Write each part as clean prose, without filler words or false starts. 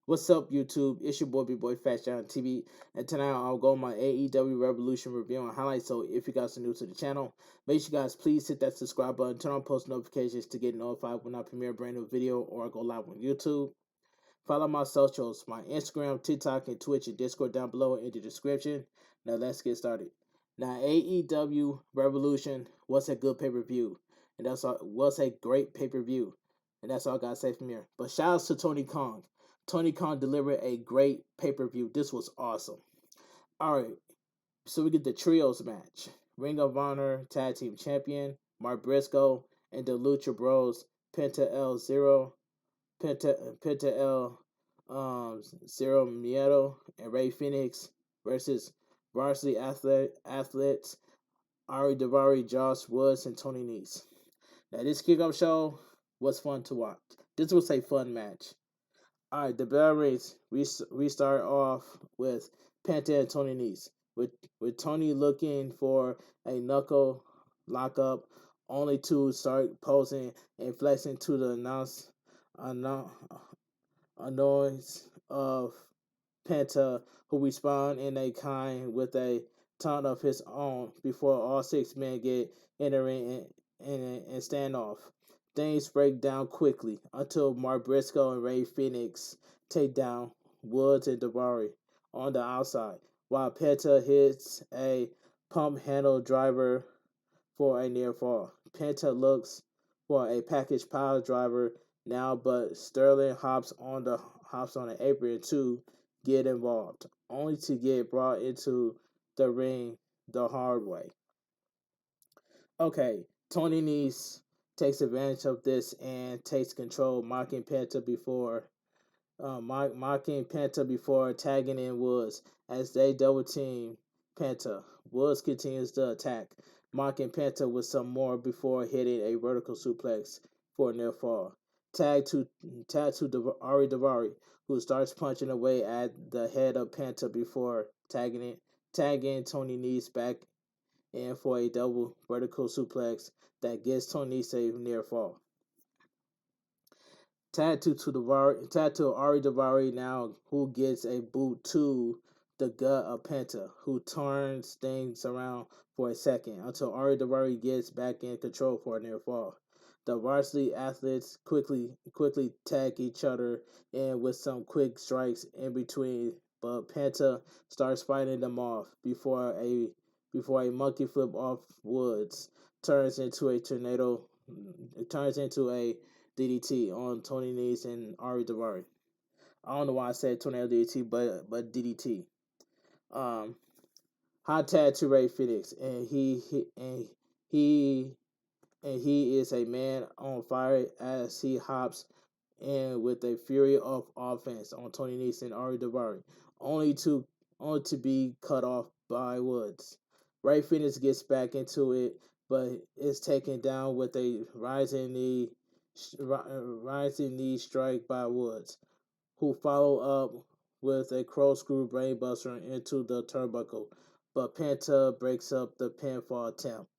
What's up, YouTube? It's your boy bigboyfactsjonnytv, and tonight I'll go on my AEW Revolution review and highlights. So, if you guys are new to the channel, make sure you guys please hit that subscribe button, turn on post notifications to get notified when I premiere a brand new video or I go live on YouTube. Follow my socials, my Instagram, TikTok, and Twitch and Discord down below in the description. Now let's get started. Now AEW Revolution was a good pay-per-view, and that's all, was a great pay-per-view, and that's all I gotta say from here. But shout outs to Tony Khan. Tony Khan delivered a great pay-per-view. This was awesome. Alright, so we get the trios match. Ring of Honor Tag Team Champion, Mark Briscoe, and the Lucha Bros, Penta El Zero, Penta El Zero Miedo, and Ray Phoenix versus varsity athletes Ari Daivari, Josh Woods, and Tony Nese. Now this kickoff show was fun to watch. This was a fun match. All right, the bell rings. We start off with Penta and Tony Nese, with Tony looking for a knuckle lockup, only to start posing and flexing to the annoyance of Penta, who respond in a kind with a taunt of his own before all six men get entering and stand off. Things break down quickly until Mark Briscoe and Ray Phoenix take down Woods and Daivari on the outside, while Penta hits a pump handle driver for a near fall. Penta looks for a package pile driver now, but Sterling hops on the apron to get involved, only to get brought into the ring the hard way. Okay, Tony Nese takes advantage of this and takes control, mocking Penta before tagging in Woods as they double team Penta. Woods continues the attack, mocking Penta with some more before hitting a vertical suplex for a near fall. Tag to Ari Daivari, who starts punching away at the head of Penta before tagging Tony Nese back in for a double vertical suplex that gets Tony Nese a near fall. Tattoo to Ari Daivari now, who gets a boot to the gut of Penta, who turns things around for a second until Ari Daivari gets back in control for a near fall. The varsity athletes quickly tag each other in with some quick strikes in between, but Penta starts fighting them off before a monkey flip off Woods turns into a tornado. It turns into a DDT on Tony Nese and Ari Daivari. I don't know why I said tornado DDT, but DDT. Hot tag to Ray Phoenix, and he is a man on fire as he hops in with a fury of offense on Tony Nese and Ari Daivari, only to be cut off by Woods. Ray Phoenix gets back into it, but is taken down with a rising knee strike by Woods, who follow up with a corkscrew brainbuster into the turnbuckle, but Penta breaks up the pinfall attempt.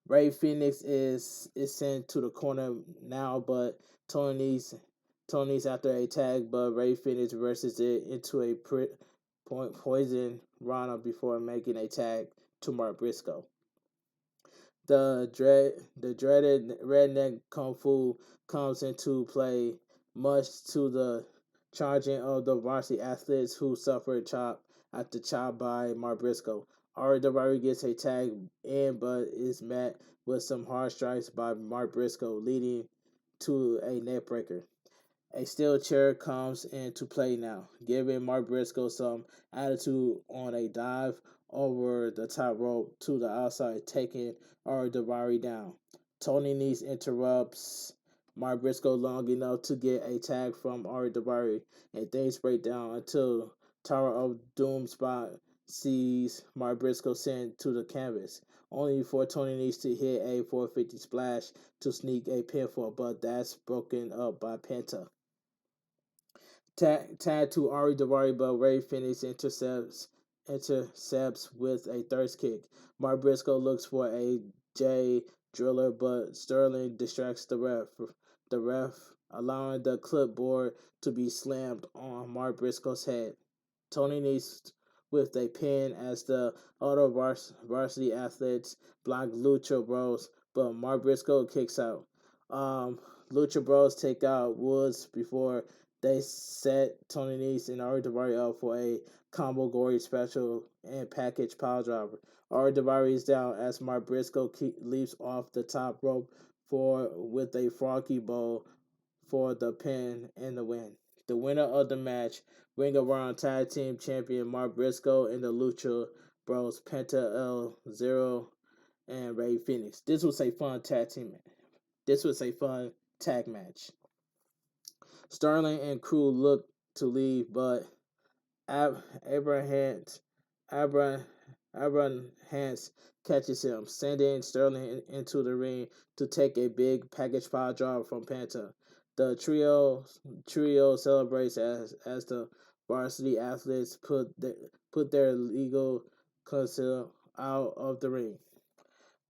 Ray Phoenix is sent to the corner now, but Tony's after a tag, but Ray Phoenix reverses it into a poison Rana before making a tag to Mark Briscoe. The dreaded redneck kung fu comes into play, much to the charging of the varsity athletes, who suffered chop after chop by Mark Briscoe. Ari Daivari gets a tag in, but is met with some hard strikes by Mark Briscoe, leading to a neck breaker. A steel chair comes into play now, giving Mark Briscoe some attitude on a dive over the top rope to the outside, taking Ari Daivari down. Tony Nese interrupts Mark Briscoe long enough to get a tag from Ari Daivari, and things break down until Tower of Doom Spot sees Mark Briscoe sent to the canvas, only for Tony Nese to hit a 450 splash to sneak a pinfall, but that's broken up by Penta. Tag to Ari Daivari, but Ray Phoenix intercepts with a thirst kick. Mark Briscoe looks for a J driller, but Sterling distracts the ref. The ref allowing the clipboard to be slammed on Mark Briscoe's head. Tony Nese with a pin as the other varsity athletes block Lucha Bros, but Mark Briscoe kicks out. Lucha Bros take out Woods before they set Tony Nese and Ari Daivari up for a combo gory special and package pile driver. Ari Daivari is down as Mark Briscoe leaps off the top rope with a froggy bowl for the pin and the win. The winner of the match, Ring of Honor Tag Team Champion Mark Briscoe and the Lucha Bros, Penta El Zero and Rey Fenix. This was a fun tag team match. This was a fun tag match. Sterling and crew looked to leave, but Abraham Hans catches him, sending Sterling into the ring to take a big package pile driver from Penta. The trio celebrates as the varsity athletes put their legal conceal out of the ring.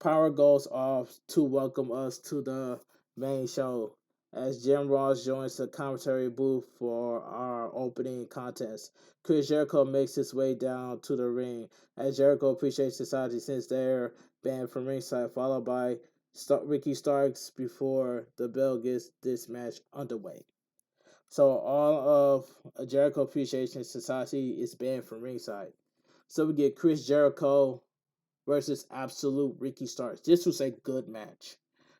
Power goes off to welcome us to the main show as Jim Ross joins the commentary booth for our opening contest. Chris Jericho makes his way down to the ring as Jericho appreciates society since they're banned from ringside, followed by Ricky Starks before the bell gets this match underway. So all of Jericho Appreciation Society is banned from ringside. So we get Chris Jericho versus Absolute Ricky Starks. This was a good match.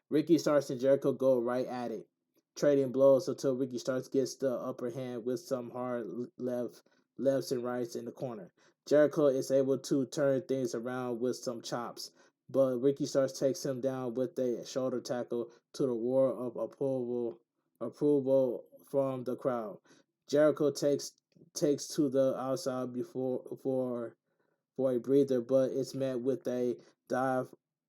Ricky Starks and Jericho go right at it, trading blows until Ricky Starks gets the upper hand with some hard lefts and rights in the corner. Jericho is able to turn things around with some chops, but Ricky Starks takes him down with a shoulder tackle to the roar of approval from the crowd. Jericho takes to the outside for a breather, but it's met with a dive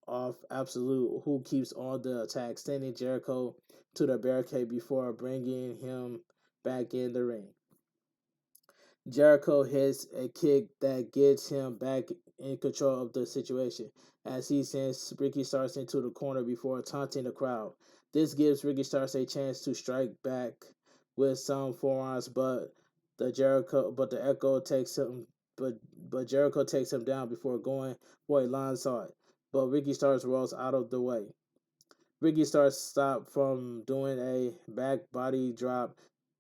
off Absolute, who keeps on the attack, sending Jericho to the barricade before bringing him back in the ring. Jericho hits a kick that gets him back in control of the situation as he sends Ricky Starks into the corner before taunting the crowd. This gives Ricky Starks a chance to strike back with some forearms, but the Echo takes him but Jericho takes him down before going for a Lionsault, but Ricky Starks rolls out of the way. Ricky Starks stopped from doing a back body drop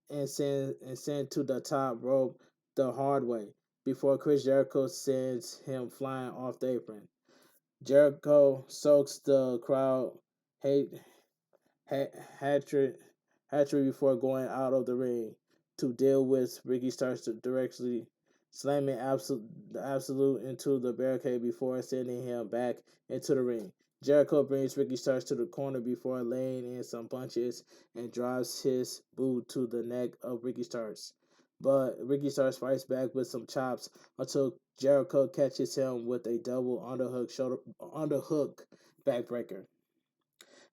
and send to the top rope the hard way before Chris Jericho sends him flying off the apron. Jericho soaks the crowd hatred before going out of the ring to deal with Ricky Starks directly, slamming Absolute into the barricade before sending him back into the ring. Jericho brings Ricky Starks to the corner before laying in some punches and drives his boot to the neck of Ricky Starks. But Ricky Starks fights back with some chops until Jericho catches him with a double underhook backbreaker.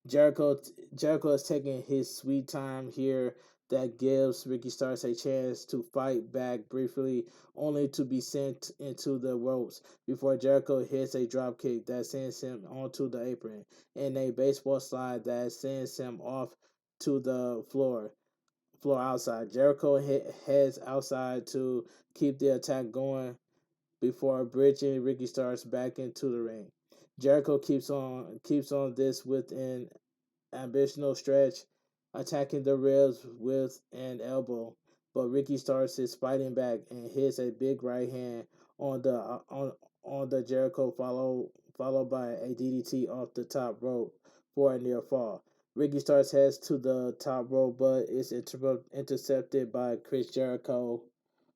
Jericho is taking his sweet time here that gives Ricky Starks a chance to fight back briefly, only to be sent into the ropes before Jericho hits a dropkick that sends him onto the apron and a baseball slide that sends him off to the floor outside. Jericho heads outside to keep the attack going before bridging Ricky Starks back into the ring. Jericho keeps on this with an ambitional stretch, attacking the ribs with an elbow, but Ricky Starks is fighting back and hits a big right hand on the Jericho, followed by a DDT off the top rope for a near fall. Ricky Starks heads to the top rope, but is intercepted by Chris Jericho,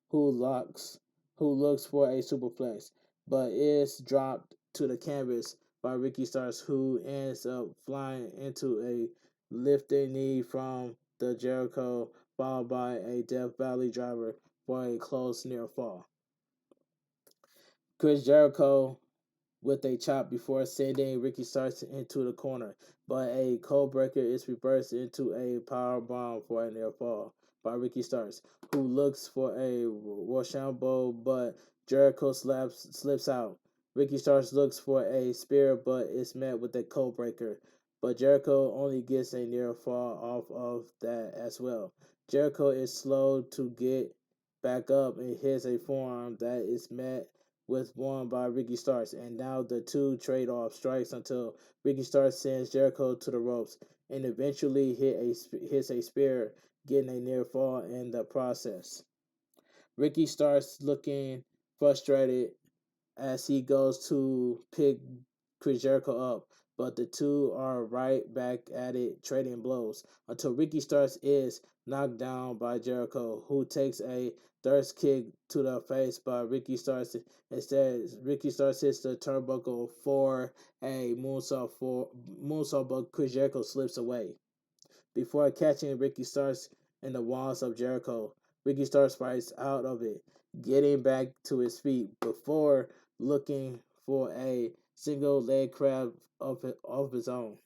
who looks for a superplex, but is dropped to the canvas by Ricky Starks, who ends up flying into a lifting knee from the Jericho, followed by a Death Valley driver for a close near fall. Chris Jericho with a chop before sending Ricky Starks into the corner, but a code breaker is reversed into a power bomb for a near fall by Ricky Starks, who looks for a Rochambeau, but Jericho slips out. Ricky Starks looks for a spear, but is met with a code breaker, but Jericho only gets a near fall off of that as well. Jericho is slow to get back up and hits a forearm that is met with one by Ricky Starks, and now the two trade off strikes until Ricky Starks sends Jericho to the ropes and eventually hits a spear, getting a near fall in the process. Ricky starts looking frustrated as he goes to pick Chris Jericho up, but the two are right back at it, trading blows until Ricky Starks is knocked down by Jericho, who takes a thirst kick to the face by Ricky Starks. Instead, Ricky Starks hits the turnbuckle for a moonsault, but Chris Jericho slips away before catching Ricky Starks in the walls of Jericho. Ricky Starks fights out of it, getting back to his feet before looking for a single leg crab of his own.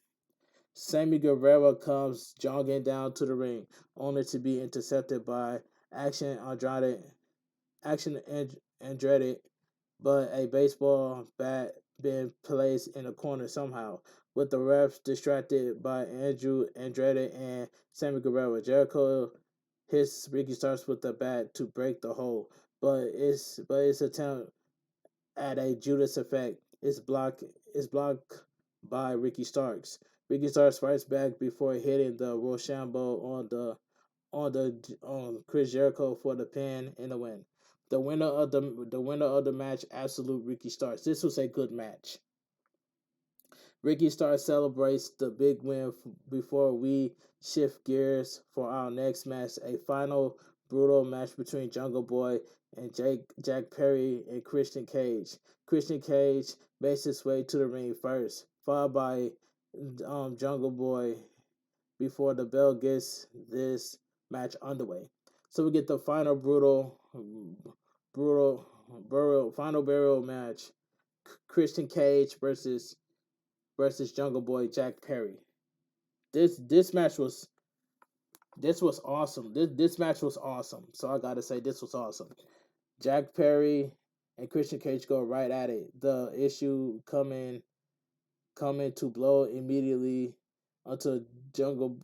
Sammy Guevara comes jogging down to the ring, only to be intercepted by Action Andretti, but a baseball bat being placed in a corner somehow, with the refs distracted by Andrew Andrade and Sammy Guevara. Jericho hits Ricky Starks with the bat to break the hold, but its attempt at a Judas effect is blocked by Ricky Starks. Ricky Starks fights back before hitting the Rochambeau on Chris Jericho for the pin and the win. The winner of the match, absolute Ricky Starks. This was a good match. Ricky Starks celebrates the big win before we shift gears for our next match, a final brutal match between Jungle Boy and Jack Perry and Christian Cage. Christian Cage makes his way to the ring first, followed by Jungle Boy before the bell gets this match underway. So we get the final final burial match: Christian Cage versus Jungle Boy Jack Perry. This match was awesome. This match was awesome. So I gotta say this was awesome. Jack Perry and Christian Cage go right at it. The issue coming to blow immediately until Jungle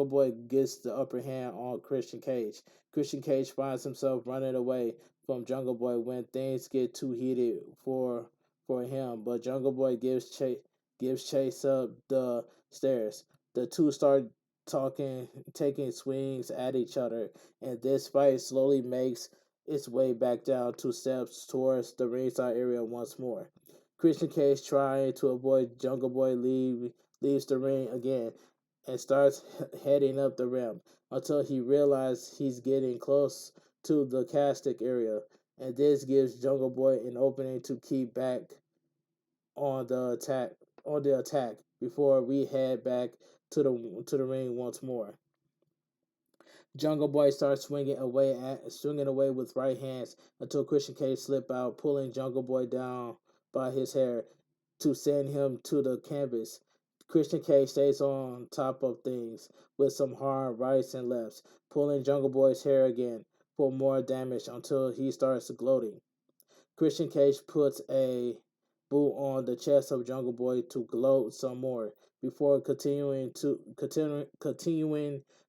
Boy gets the upper hand on Christian Cage. Christian Cage finds himself running away from Jungle Boy when things get too heated for him, but Jungle Boy gives chase up the stairs. The two start taking swings at each other, and this fight slowly makes its way back down two steps towards the ringside area once more. Christian Cage, trying to avoid Jungle Boy, leaves the ring again and starts heading up the ramp until he realizes he's getting close to the castic area, and this gives Jungle Boy an opening to keep back on the attack before we head back to the ring once more. Jungle Boy starts swinging away with right hands until Christian Cage slip out, pulling Jungle Boy down by his hair to send him to the canvas. Christian Cage stays on top of things with some hard rights and lefts, pulling Jungle Boy's hair again for more damage until he starts gloating. Christian Cage puts a boot on the chest of Jungle Boy to gloat some more before continuing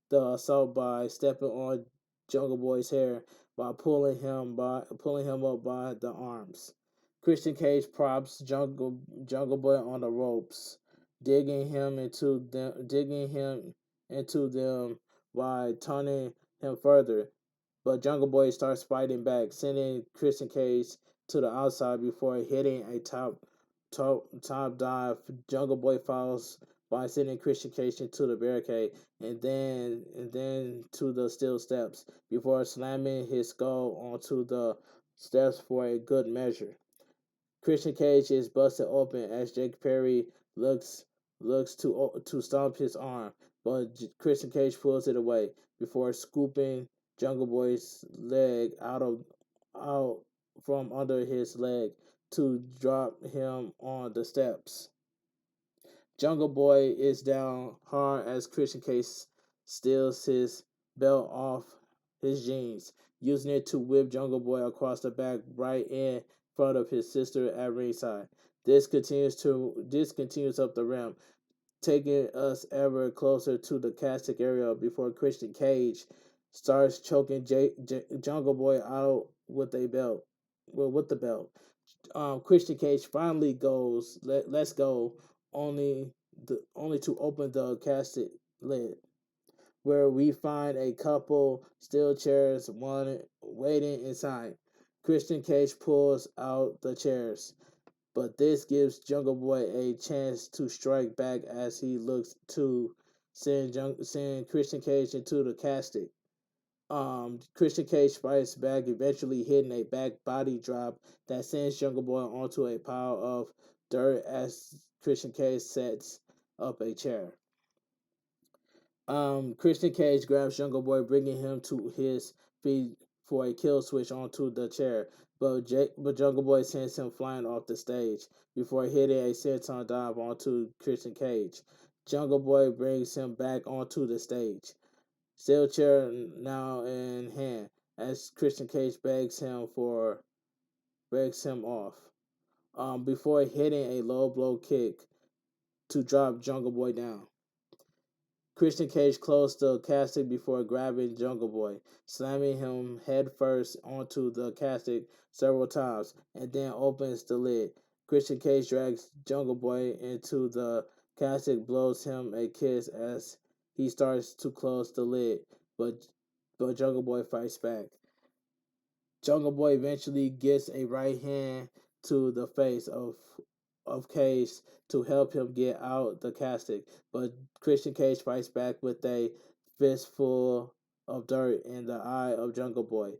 the assault by stepping on Jungle Boy's hair by pulling him up by the arms. Christian Cage props Jungle Boy on the ropes, digging him into them by turning him further. But Jungle Boy starts fighting back, sending Christian Cage to the outside before hitting a top dive. Jungle Boy falls by sending Christian Cage into the barricade and then to the steel steps before slamming his skull onto the steps for a good measure. Christian Cage is busted open as Jake Perry looks to stomp his arm, but Christian Cage pulls it away before scooping Jungle Boy's leg out from under his leg to drop him on the steps. Jungle Boy is down hard as Christian Cage steals his belt off his jeans, using it to whip Jungle Boy across the back right in front of his sister at ringside. This continues up the ramp taking us ever closer to the casting area before Christian Cage starts choking Jungle Boy out with a belt. Well, with the belt. Christian Cage finally goes, let's go, only to open the casket lid, where we find a couple steel chairs, one waiting inside. Christian Cage pulls out the chairs, but this gives Jungle Boy a chance to strike back as he looks to send Christian Cage into the casket. Christian Cage fights back, eventually hitting a back body drop that sends Jungle Boy onto a pile of dirt as Christian Cage sets up a chair. Christian Cage grabs Jungle Boy, bringing him to his feet for a kill switch onto the chair, but Jungle Boy sends him flying off the stage before hitting a senton dive onto Christian Cage. Jungle Boy brings him back onto the stage, steel chair now in hand, as Christian Cage begs him off. Before hitting a low blow kick to drop Jungle Boy down. Christian Cage closed the casket before grabbing Jungle Boy, slamming him headfirst onto the casket several times, and then opens the lid. Christian Cage drags Jungle Boy into the casket, blows him a kiss as he starts to close the lid, but Jungle Boy fights back. Jungle Boy eventually gets a right hand to the face of Cage to help him get out the casket, but Christian Cage fights back with a fistful of dirt in the eye of Jungle Boy.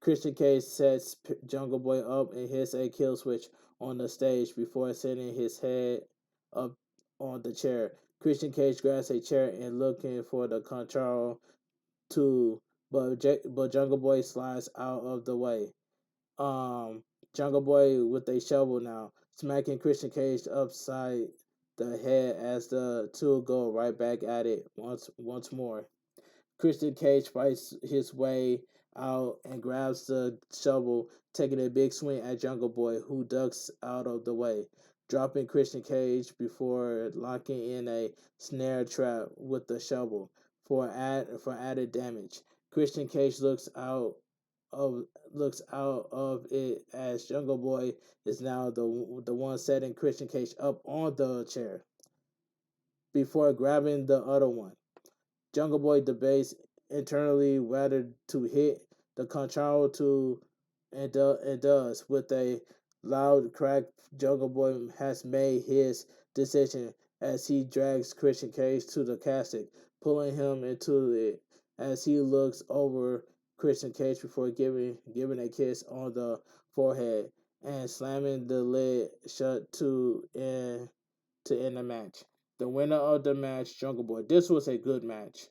Christian Cage sets Jungle Boy up and hits a kill switch on the stage before sending his head up on the chair. Christian Cage grabs a chair and looking for the control to, but Jungle Boy slides out of the way. Um, Jungle Boy with a shovel now, smacking Christian Cage upside the head as the two go right back at it once more. Christian Cage fights his way out and grabs the shovel, taking a big swing at Jungle Boy, who ducks out of the way, dropping Christian Cage before locking in a snare trap with the shovel for added damage. Christian Cage of looks out of it as Jungle Boy is now the one setting Christian Cage up on the chair before grabbing the other one. Jungle Boy debates internally whether to hit the control to and does. With a loud crack, Jungle Boy has made his decision as he drags Christian Cage to the casket, pulling him into it as he looks over Christian Cage before giving a kiss on the forehead and slamming the lid shut to end the match. The winner of the match, Jungle Boy. This was a good match.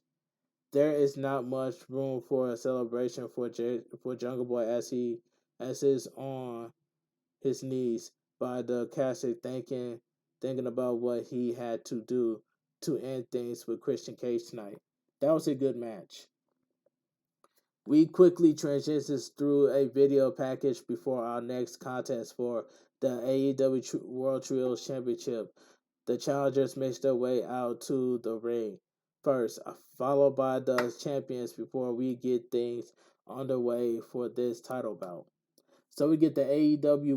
There is not much room for a celebration for Jungle Boy as is on his knees by the casket, thinking about what he had to do to end things with Christian Cage tonight. That was a good match. We quickly transitions through a video package before our next contest for the AEW World Trios Championship. The challengers make their way out to the ring first, followed by the champions before we get things underway for this title bout. So we get the AEW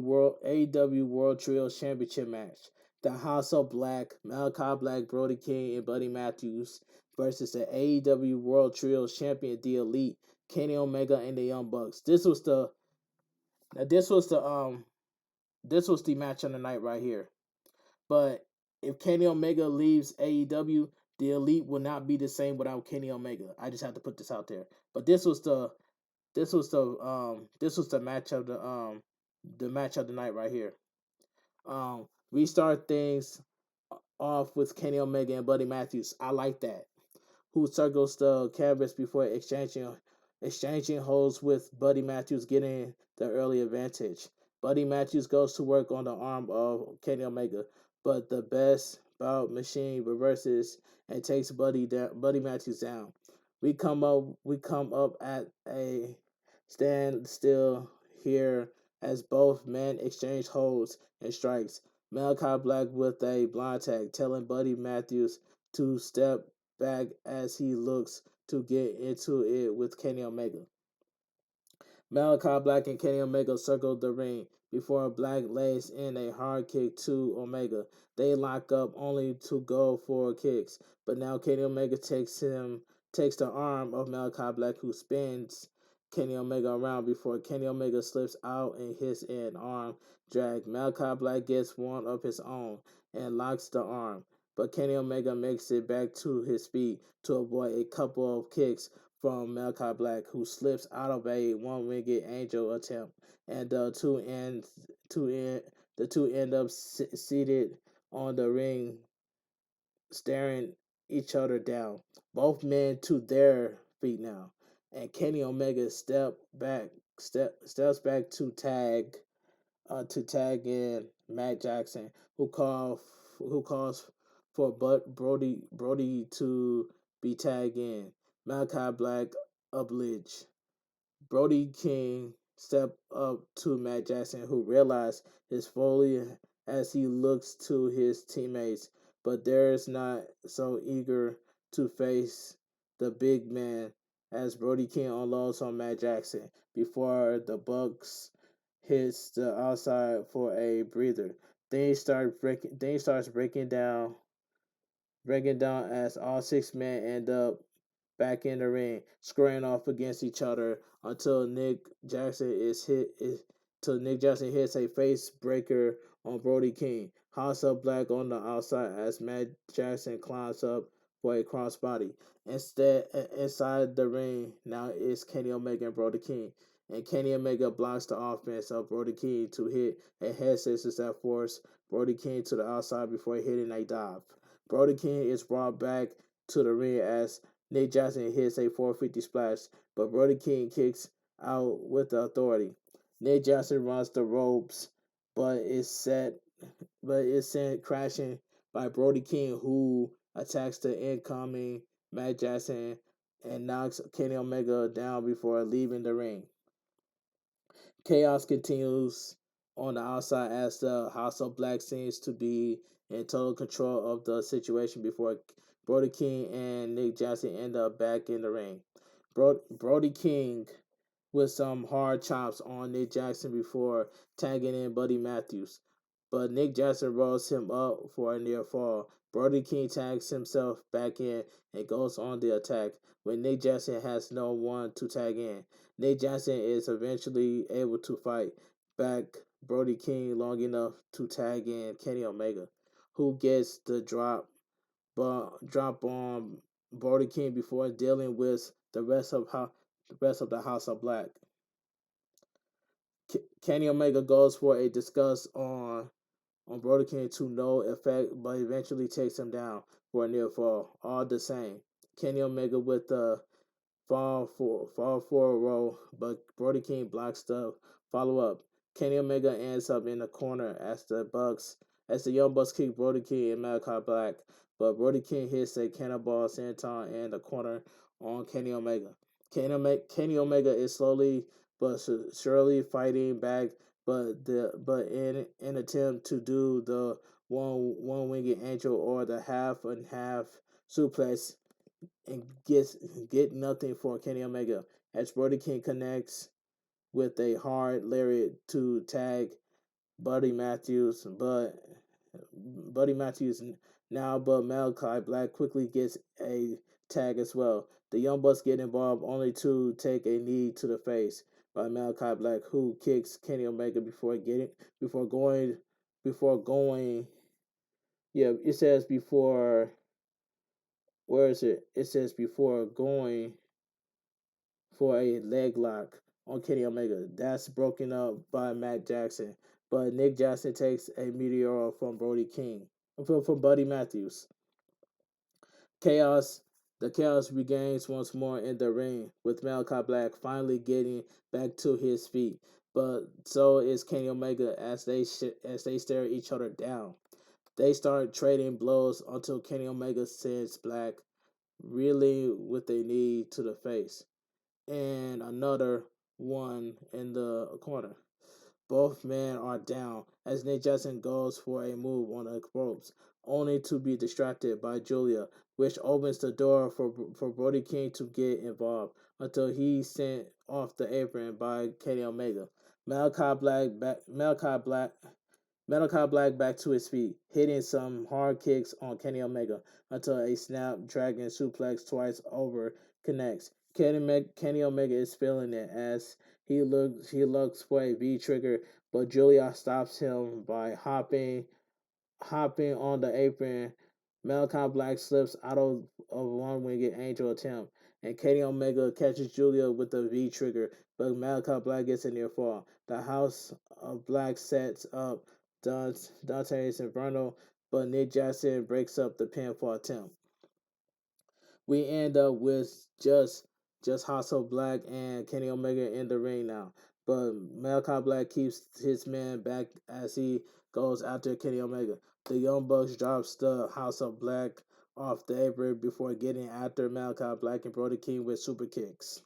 World Trios Championship match. The House of Black, Malachi Black, Brody King, and Buddy Matthews versus the AEW World Trios Champion, The Elite, Kenny Omega, and the Young Bucks. This was the match of the night right here. But if Kenny Omega leaves AEW, the Elite will not be the same without Kenny Omega. I just have to put this out there. But this was the match of the match of the night right here. We start things off with Kenny Omega and Buddy Matthews. I like that. Who circles the canvas before exchanging holds with Buddy Matthews getting the early advantage. Buddy Matthews goes to work on the arm of Kenny Omega, but the best bout machine reverses and takes Buddy Matthews down. We come up at a standstill here as both men exchange holds and strikes. Malachi Black with a blind tag, telling Buddy Matthews to step back as he looks to get into it with Kenny Omega. Malachi Black and Kenny Omega circle the ring before Black lays in a hard kick to Omega. They lock up only to go for kicks, but now Kenny Omega takes the arm of Malachi Black, who spins Kenny Omega around before Kenny Omega slips out and hits an arm drag. Malachi Black gets one of his own and locks the arm, but Kenny Omega makes it back to his feet to avoid a couple of kicks from Malachi Black, who slips out of a one-winged angel attempt, and the two end up seated on the ring, staring each other down. Both men to their feet now, and Kenny Omega steps back to tag in Matt Jackson, who calls for Brody to be tagged in. Malachi Black oblige. Brody King stepped up to Matt Jackson, who realized his folly as he looks to his teammates, but there's not so eager to face the big man as Brody King unloads on Matt Jackson before the Bucks hits the outside for a breather. Then he starts breaking down as all six men end up back in the ring, squaring off against each other until Nick Jackson hits a face breaker on Brody King. House of Black on the outside as Matt Jackson climbs up for a crossbody. Inside the ring now is Kenny Omega and Brody King. And Kenny Omega blocks the offense of Brody King to hit a head scissors that force Brody King to the outside before hitting a dive. Brody King is brought back to the ring as Nick Jackson hits a 450 splash, but Brody King kicks out with authority. Nick Jackson runs the ropes, but is sent crashing by Brody King, who attacks the incoming Matt Jackson and knocks Kenny Omega down before leaving the ring. Chaos continues on the outside as the House of Black seems to be in total control of the situation before Brody King and Nick Jackson end up back in the ring. Brody King with some hard chops on Nick Jackson before tagging in Buddy Matthews, but Nick Jackson rolls him up for a near fall. Brody King tags himself back in and goes on the attack when Nick Jackson has no one to tag in. Nick Jackson is eventually able to fight back Brody King long enough to tag in Kenny Omega, who gets the drop on Brody King before dealing with the rest of the House of Black. Kenny Omega goes for a discuss on Brody King to no effect, but eventually takes him down for a near fall. All the same, Kenny Omega with the fall for a roll, but Brody King blocks the follow up. Kenny Omega ends up in the corner as the Young Bucks kick Brody King and Malachi Black, but Brody King hits a cannonball senton in the corner on Kenny Omega. Kenny Omega is slowly but surely fighting back, but in an attempt to do the one winged angel or the half and half suplex and get nothing for Kenny Omega as Brody King connects with a hard lariat to tag Buddy Matthews, but Malachi Black quickly gets a tag as well. The Young Bucks get involved only to take a knee to the face by Malachi Black, who kicks Kenny Omega before going. Yeah, it says before. Where is it? It says before going for a leg lock on Kenny Omega. That's broken up by Matt Jackson. But Nick Jackson takes a meteor from Brody King. From Buddy Matthews. The chaos regains once more in the ring, with Malachi Black finally getting back to his feet. But so is Kenny Omega as they stare each other down. They start trading blows until Kenny Omega sends Black reeling with a knee to the face and another one in the corner. Both men are down as Nick Jackson goes for a move on the ropes, only to be distracted by Julia, which opens the door for Brody King to get involved until he's sent off the apron by Kenny Omega. Malachi Black back to his feet, hitting some hard kicks on Kenny Omega until a snapdragon suplex twice over connects. Kenny Omega is feeling it as he looks for a V trigger, but Julia stops him by hopping on the apron. Malachi Black slips out of one winged angel attempt, and Kenny Omega catches Julia with the V trigger, but Malachi Black gets a near fall. The House of Black sets up Dante's Inferno, but Nick Jackson breaks up the pinfall attempt. We end up with just House of Black and Kenny Omega in the ring now. But Malachi Black keeps his man back as he goes after Kenny Omega. The Young Bucks drops the House of Black off the apron before getting after Malachi Black and Brody King with super kicks.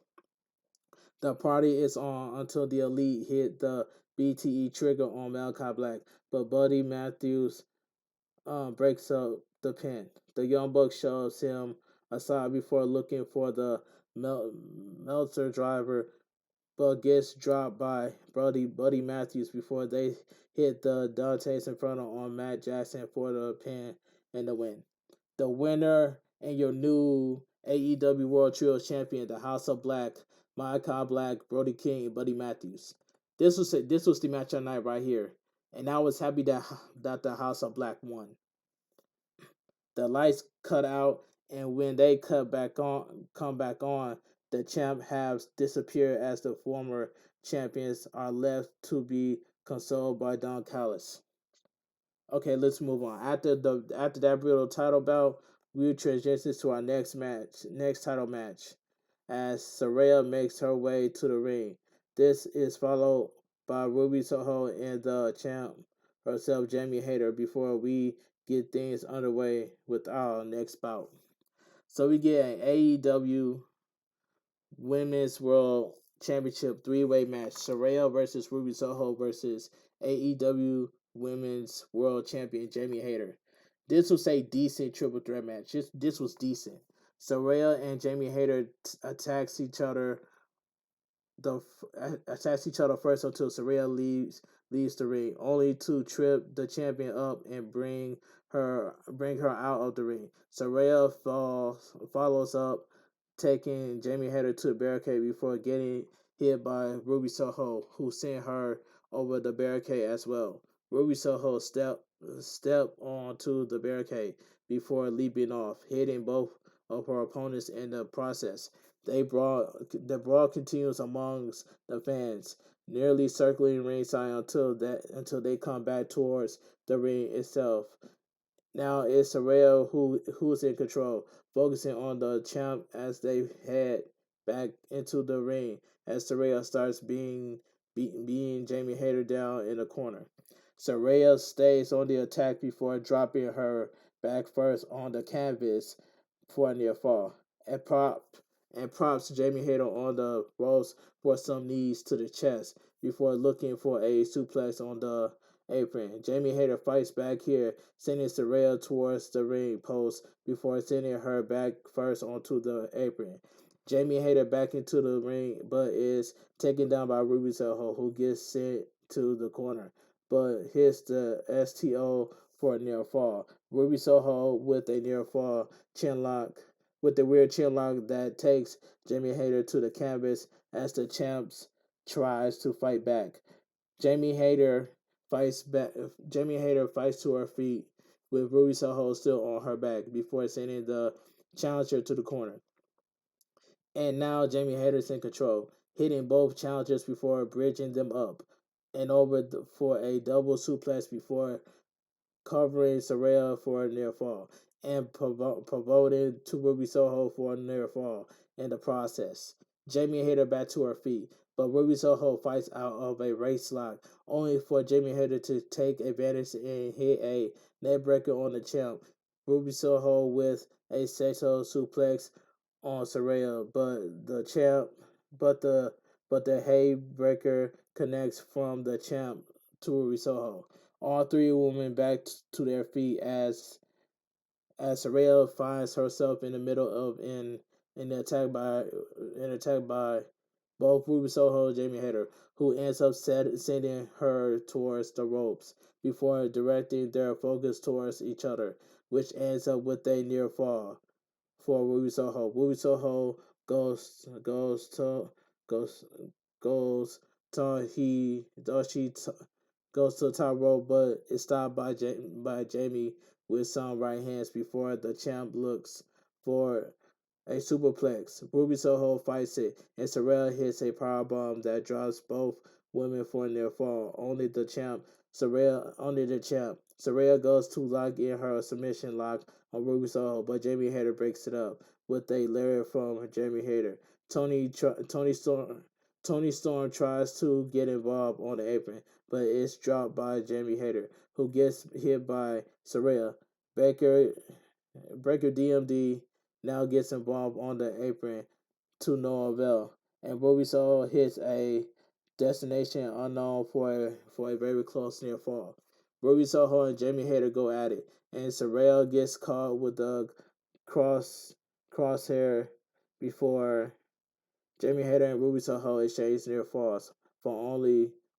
The party is on until the Elite hit the BTE trigger on Malachi Black, but Buddy Matthews breaks up the pin. The Young Bucks shoves him aside before looking for the Meltzer driver, but gets dropped by Buddy Matthews before they hit the Dante's Inferno on Matt Jackson for the pin and the win. The winner and your new AEW World Trios Champion, the House of Black, Malachi Black, Brody King, and Buddy Matthews. This was the match of the night right here, and I was happy that the House of Black won. The lights cut out, and when they come back on, the champ has disappeared as the former champions are left to be consoled by Don Callis. Okay, let's move on. After that brutal title bout, we transition to our next title match, as Saraya makes her way to the ring. This is followed by Ruby Soho and the champ herself, Jamie Hayter, before we get things underway with our next bout. So we get an AEW Women's World Championship three-way match: Saraya versus Ruby Soho versus AEW Women's World Champion Jamie Hayter. This was a decent triple threat match. This was decent. Saraya and Jamie Hayter attacks each other first until Saraya leaves the ring, only to trip the champion up and bring her out of the ring. Saraya follows up, taking Jamie Hayter to the barricade before getting hit by Ruby Soho, who sent her over the barricade as well. Ruby Soho step onto the barricade before leaping off, hitting both of her opponents in the process. The brawl continues amongst the fans, nearly circling ringside until they come back towards the ring itself. Now it's Saraya who's in control, focusing on the champ as they head back into the ring as Saraya starts beating Jamie Hayter down in the corner. Saraya stays on the attack before dropping her back first on the canvas for a near fall. And props Jamie Hayter on the ropes for some knees to the chest before looking for a suplex on the apron. Jamie Hayter fights back here, sending Saraya towards the ring post before sending her back first onto the apron. Jamie Hayter back into the ring, but is taken down by Ruby Soho, who gets sent to the corner, but hits the STO for a near fall. Ruby Soho with a near fall chin lock, with the weird chin lock that takes Jamie Hayter to the canvas as the champs tries to fight back. Jamie Hayter fights to her feet with Ruby Soho still on her back before sending the challenger to the corner. And now Jamie Hayter's in control, hitting both challengers before bridging them up and over for a double suplex before covering Saraya for a near fall and promoting to Ruby Soho for a near fall in the process. Jamie Hayter back to her feet, but Ruby Soho fights out of a race lock, only for Jamie Hayter to take advantage and hit a neckbreaker on the champ. Ruby Soho with a sexual suplex on Saraya, but the but the Haybreaker connects from the champ to Ruby Soho. All three women back to their feet as Saraya finds herself in the middle of in the attack by both Ruby Soho and Jamie Hayter, who ends up sending her towards the ropes before directing their focus towards each other, which ends up with a near fall for Ruby Soho. Ruby Soho goes goes to goes goes to he does she goes to the top rope, but is stopped by Jamie with some right hands before the champ looks for a superplex. Ruby Soho fights it, and Saraya hits a powerbomb that drops both women for near fall. Only the champ. Saraya goes to lock in her submission lock on Ruby Soho, but Jamie Hayter breaks it up with a lariat from Jamie Hayter. Tony Storm tries to get involved on the apron, but it's dropped by Jamie Hayter, who gets hit by Saraya. Breaker DMD now gets involved on the apron to no avail, and Ruby Soho hits a destination unknown for a very close near fall. Ruby Soho and Jamie Hayter go at it, and Saraya gets caught with the crosshair before Jamie Hayter and Ruby Soho exchange near falls for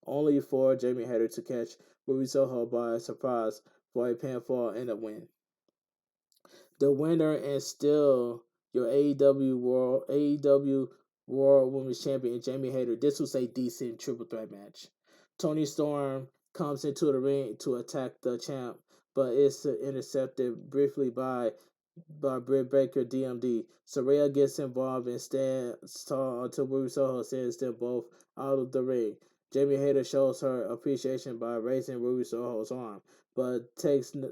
only for Jamie Hayter to catch Ruby Soho by surprise for a pinfall and a win. The winner and still your AEW World Women's Champion Jamie Hayter. This was a decent triple threat match. Tony Storm comes into the ring to attack the champ, but is intercepted briefly by Britt Baker DMD. Saraya gets involved and stands tall until Ruby Soho sends them both out of the ring. Jamie Hayter shows her appreciation by raising Ruby Soho's arm, but takes a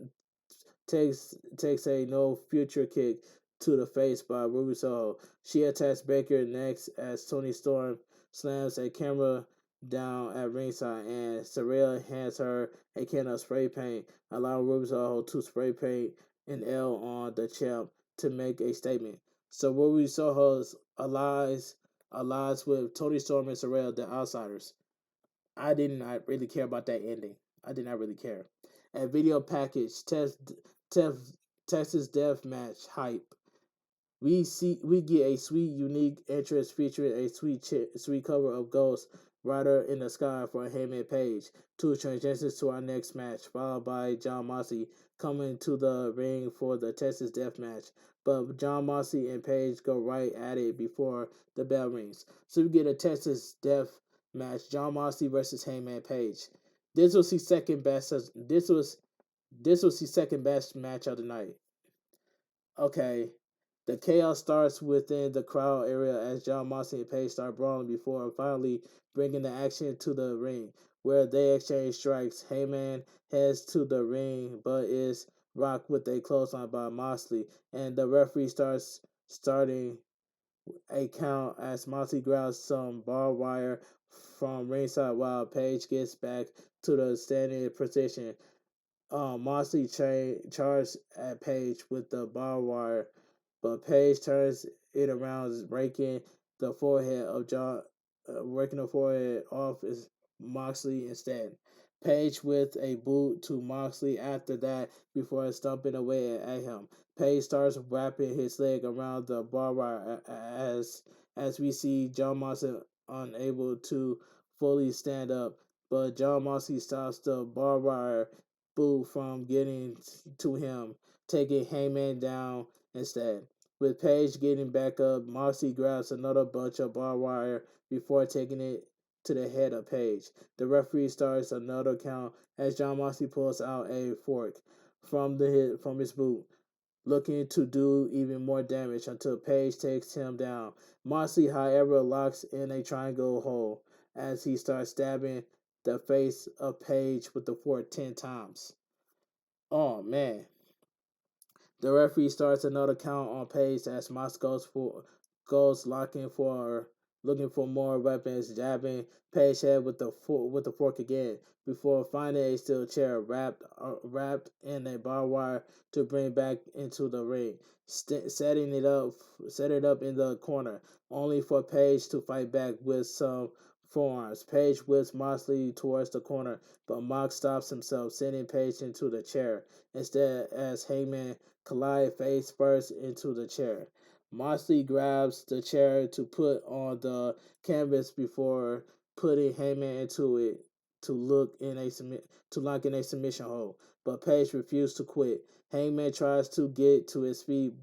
no future kick to the face by Ruby Soho. She attacks Baker next as Tony Storm slams a camera down at ringside, and Saraya hands her a can of spray paint, allowing Ruby Soho to spray paint an L on the champ to make a statement. So Ruby Soho allies with Tony Storm and Saraya, the outsiders. I did not really care about that ending. I did not really care. A video package, Texas Death Match hype. We get a sweet, unique entrance featuring a sweet cover of Ghost Rider in the Sky for Heyman Page. Two transitions to our next match, followed by John Moxley coming to the ring for the Texas Death Match. But John Moxley and Page go right at it before the bell rings. So we get a Texas Death Match, John Moxley versus Heyman Page. This was his second best. This was his second best match of the night. Okay, the chaos starts within the crowd area as John Moxley and Page start brawling before finally bringing the action to the ring, where they exchange strikes. Heyman heads to the ring, but is rocked with a clothesline by Moxley, and the referee starting a count as Moxley grabs some barbed wire from ringside while Page gets back to the standing position. Moxley charged at Page with the barbed wire, but Page turns it around, breaking the forehead off is Moxley instead. Page with a boot to Moxley after that before stomping away at him. Page starts wrapping his leg around the barbed wire as we see John Moxley unable to fully stand up, but John Moxley stops the barbed wire boot from getting to him, taking Heyman down instead. With Page getting back up, Moxley grabs another bunch of barbed wire before taking it to the head of Page. The referee starts another count as John Moxley pulls out a fork from his boot, looking to do even more damage until Page takes him down. Moxley, however, locks in a triangle hold as he starts stabbing the face of Page with the fork 10 times. Oh man. The referee starts another count on Page as Mox goes locking for looking for more weapons, jabbing Page head with the fork again, before finding a steel chair wrapped in a barbed wire to bring back into the ring, setting it up in the corner, only for Page to fight back with some forearms. Page whips Moxley towards the corner, but Mox stops himself, sending Page into the chair. Instead, as Heyman collide face first into the chair. Moxley grabs the chair to put on the canvas before putting Heyman into it to lock in a submission hold. But Page refused to quit. Hangman tries to get to his feet,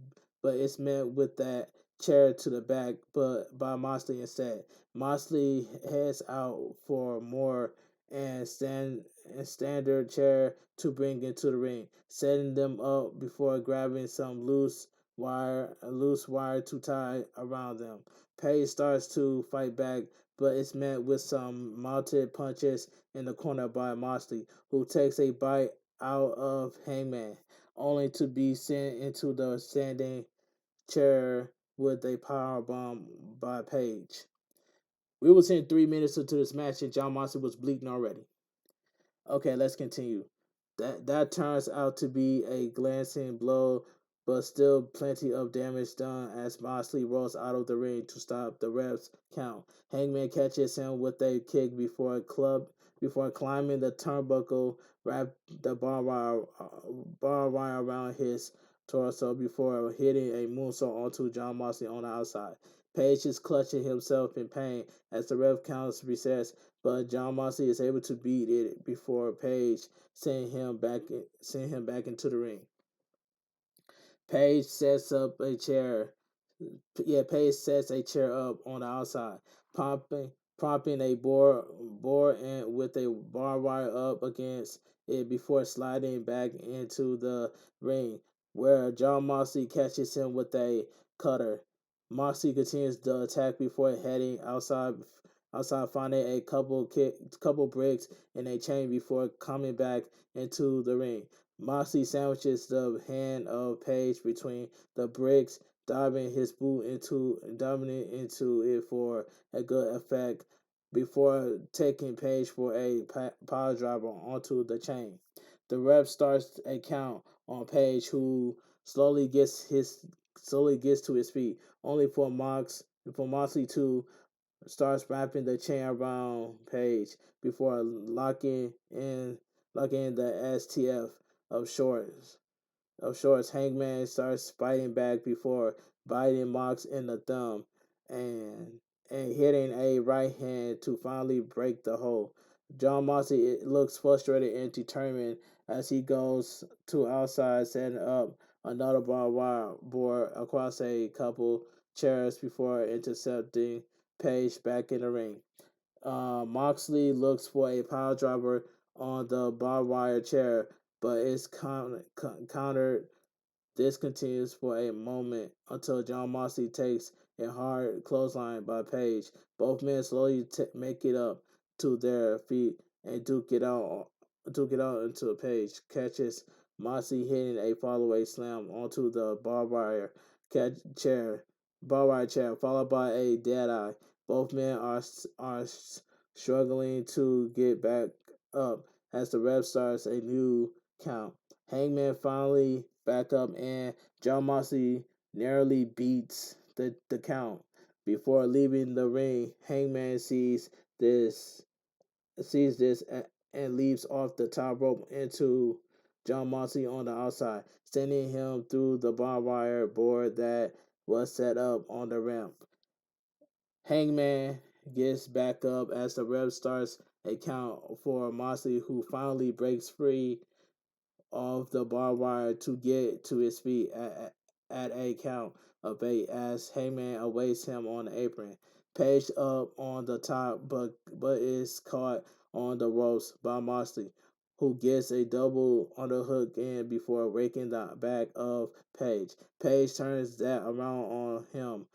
but it's met with that chair to the back, but by Moxley instead. Moxley heads out for more and standard chair to bring into the ring, setting them up before grabbing some loose wire to tie around them. Page starts to fight back, but it's met with some mounted punches in the corner by Moxley, who takes a bite out of Hangman, only to be sent into the standing chair with a power bomb by Page. We was in 3 minutes into this match and John Moxley was bleeding already. Okay, let's continue. That turns out to be a glancing blow, but still plenty of damage done as Moxley rolls out of the ring to stop the ref's count. Hangman catches him with a kick before climbing the turnbuckle, wrap the barbed wire around his torso before hitting a moonsault onto John Moxley on the outside. Page is clutching himself in pain as the ref counts resets, but John Moxley is able to beat it before Page send him back into the ring. Page sets up a chair. Yeah, Page sets a chair up on the outside, propping a board and with a barbed wire up against it before sliding back into the ring, where John Moxley catches him with a cutter. Moxley continues the attack before heading outside finding a couple bricks in a chain before coming back into the ring. Moxley sandwiches the hand of Page between the bricks, diving it into it for a good effect before taking Page for a power driver onto the chain. The ref starts a count on Page, who slowly gets to his feet, only for Moxley to starts wrapping the chain around Page before locking in the STF of shorts. Hangman starts fighting back before biting Mox in the thumb and hitting a right hand to finally break the hold. John Moxley looks frustrated and determined as he goes to outside, setting up another barbed wire board across a couple chairs before intercepting Page back in the ring. Moxley looks for a power driver on the barbed wire chair, but is countered. This continues for a moment until John Moxley takes a hard clothesline by Page. Both men slowly make it up to their feet and duke it out until Page catches Moxley hitting a fallaway slam onto the chair, followed by a dead eye. Both men are struggling to get back up as the ref starts a new count. Hangman finally back up and John Moxley narrowly beats the count. Before leaving the ring, Hangman this sees this and leaps off the top rope into John Moxley on the outside, sending him through the barbed wire board that was set up on the ramp. Hangman gets back up as the ref starts a count for Moxley, who finally breaks free of the barbed wire to get to his feet at a count of 8 as Hangman awaits him on the apron. Page up on the top, but is caught on the ropes by Moxley, who gets a double underhook in before raking the back of Page. Page turns that around on him,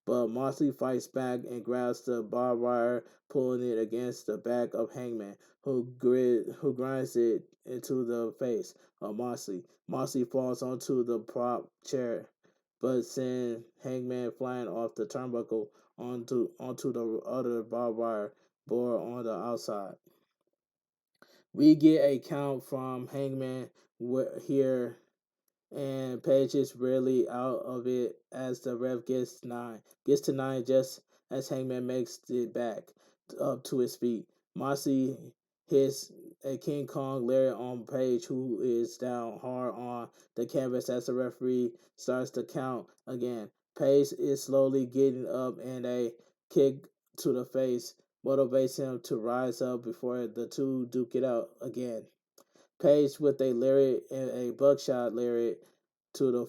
but Moxley fights back and grabs the barbed wire, pulling it against the back of Hangman, who grinds it into the face of Moxley. Moxley falls onto the prop chair, but sends Hangman flying off the turnbuckle onto the other barbed wire board on the outside. We get a count from Hangman here, and Page is really out of it as the ref gets to nine just as Hangman makes it back up to his feet. Moxley hits a King Kong lariat on Page, who is down hard on the canvas as the referee starts to count again. Page is slowly getting up, and a kick to the face motivates him to rise up before the two duke it out again. Page with a lariat and a buckshot lariat to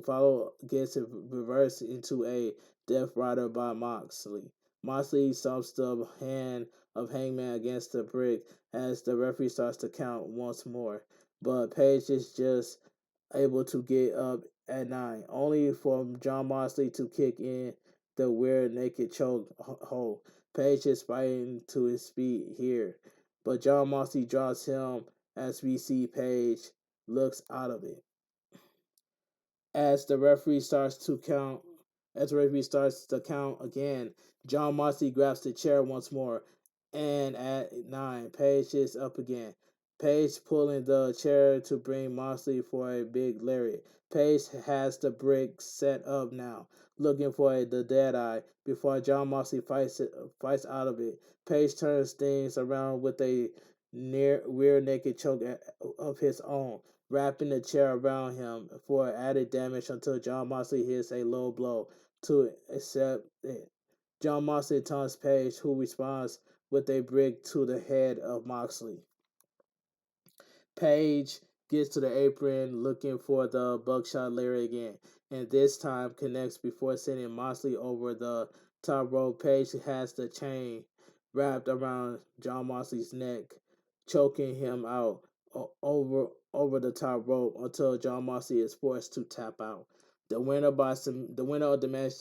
follow gets it reversed into a Death Rider by Moxley. Moxley stomps the hand of Hangman against the brick as the referee starts to count once more, but Page is just able to get up at 9, only for John Moxley to kick in the weird naked choke hold. Page is fighting to his feet here, but John Moxley drops him as we see Page looks out of it. As the referee starts to count, again, John Moxley grabs the chair once more, and at 9, Page is up again. Page pulling the chair to bring Moxley for a big lariat. Page has the brick set up now, looking for the dead eye before John Moxley fights out of it. Page turns things around with a near rear naked choke of his own, wrapping the chair around him for added damage until John Moxley hits a low blow to accept it. John Moxley taunts Page, who responds with a brick to the head of Moxley. Page gets to the apron looking for the buckshot lariat again, and this time connects before sending Moxley over the top rope. Page has the chain wrapped around John Moxley's neck, choking him out over the top rope until John Moxley is forced to tap out. The winner of the match,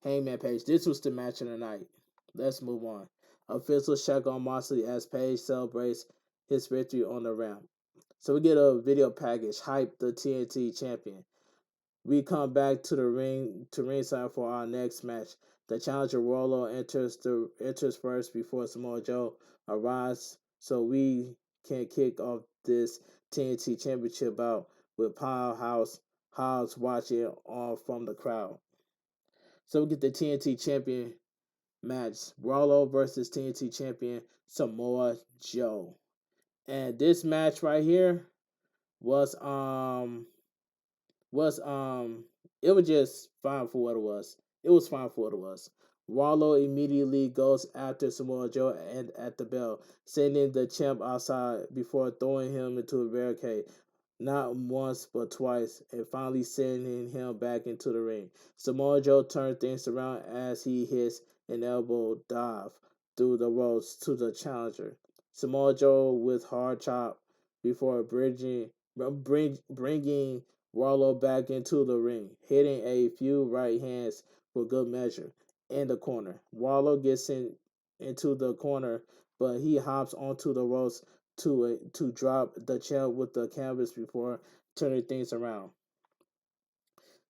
Hangman Page. This was the match of the night. Let's move on. Officials check on Moxley as Page celebrates his victory on the ramp. So we get a video package, Hype the TNT champion. We come back to the ringside for our next match. The challenger Rollo enters first before Samoa Joe arrives, so we can kick off this TNT championship bout with Powerhouse Hobbs watching on from the crowd. So we get the TNT champion match, Rollo versus TNT champion Samoa Joe. And this match right here was it was just fine for what it was. It was fine for what it was. Rollo immediately goes after Samoa Joe and at the bell, sending the champ outside before throwing him into a barricade. Not once but twice, and finally sending him back into the ring. Samoa Joe turns things around as he hits an elbow dive through the ropes to the challenger. Samoa Joe with hard chop before bringing Rollo back into the ring, hitting a few right hands for good measure in the corner. Rollo gets into the corner, but he hops onto the ropes to drop the champ with the canvas before turning things around.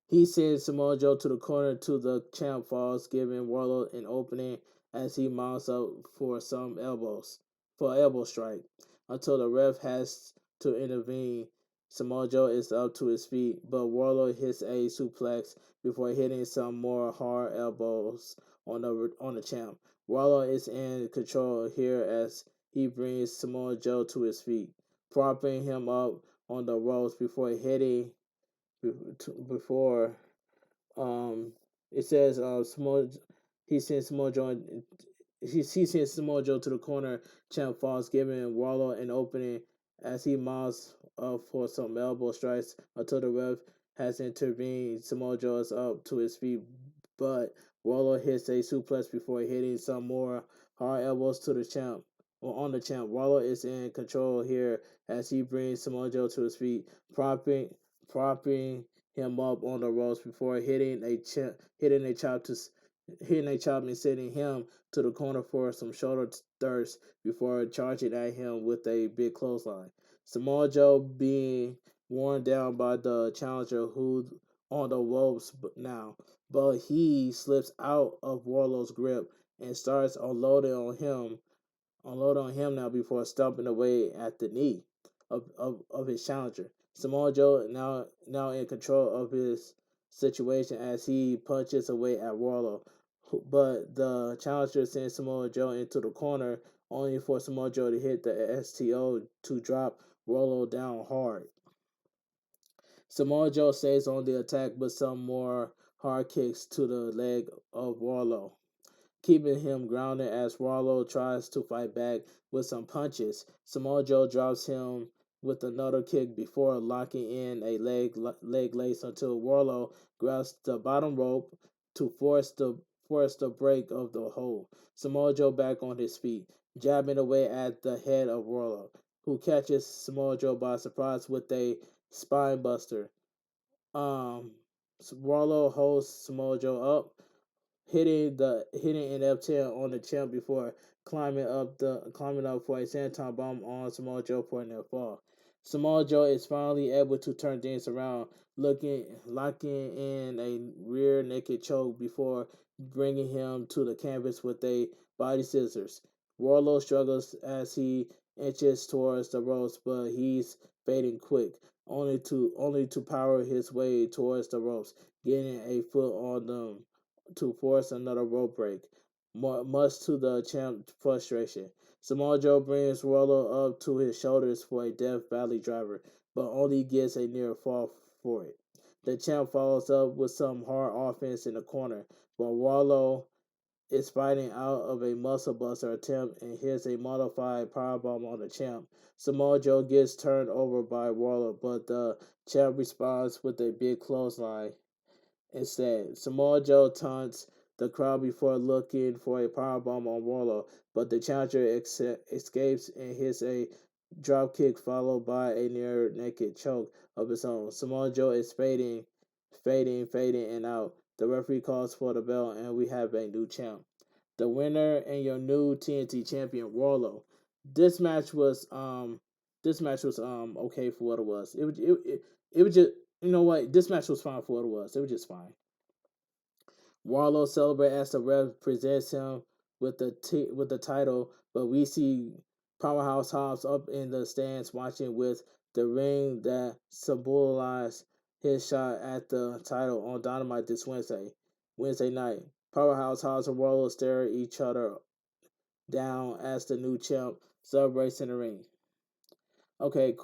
He sends Samoa Joe to the corner to the champ falls, giving Rollo an opening as he mounts up for elbow strike until the ref has to intervene. Samoa Joe is up to his feet, but Rollo hits a suplex before hitting some more hard elbows on the champ. Rollo is in control here as he brings Samoa Joe to his feet, propping him up on the ropes before hitting before it says he sends Samoa Joe he sends Samoa Joe to the corner. Champ falls, giving Rollo an opening as he mounts up for some elbow strikes until the ref has intervened. Samoa Joe is up to his feet, but Rollo hits a suplex before hitting some more hard elbows to the champ. On the champ, Rollo is in control here as he brings Samoa Joe to his feet, propping him up on the ropes before hitting a chop and sending him to the corner for some shoulder thirst before charging at him with a big clothesline. Samoa Joe being worn down by the challenger who on the ropes now, but he slips out of Warlow's grip and starts unloading on him now before stomping away at the knee of his challenger. Samoa Joe now in control of his situation as he punches away at Warlow, but the challenger sends Samoa Joe into the corner, only for Samoa Joe to hit the STO to drop Warlow down hard. Samoa Joe stays on the attack with some more hard kicks to the leg of Warlow, keeping him grounded as Warlow tries to fight back with some punches. Samoa Joe drops him with another kick before locking in a leg lace until Warlow grabs the bottom rope to force the break of the hold. Samoa Joe back on his feet, jabbing away at the head of Warlow, who catches Samoa Joe by surprise with a spine buster. Um, Warlow holds Samoa Joe up, hitting an F10 on the champ before climbing up for a senton bomb on Samoa Joe for a near fall. Samoa Joe is finally able to turn things around, locking in a rear naked choke before bringing him to the canvas with a body scissors. Warlow struggles as he inches towards the ropes, but he's fading quick, only to power his way towards the ropes, getting a foot on them to force another rope break, much to the champ's frustration. Samoa Joe brings Rollo up to his shoulders for a Death Valley driver, but only gets a near fall for it. The champ follows up with some hard offense in the corner, but Rollo is fighting out of a muscle buster attempt and hits a modified powerbomb on the champ. Samoa Joe gets turned over by Rollo, but the champ responds with a big clothesline. Instead, Samoa Joe taunts the crowd before looking for a powerbomb on Warlow, but the challenger escapes and hits a dropkick followed by a near naked choke of his own. Samoa Joe is fading, and out. The referee calls for the bell, and we have a new champ. The winner and your new TNT champion, Warlow. This match was okay for what it was. It was just, you know what, this match was fine for what it was. It was just fine. Warlow celebrates as the ref presents him with the title, but we see Powerhouse Hobbs up in the stands watching with the ring that symbolized his shot at the title on Dynamite this Wednesday night. Powerhouse Hobbs and Warlow stare each other down as the new champ celebrates in the ring. Okay,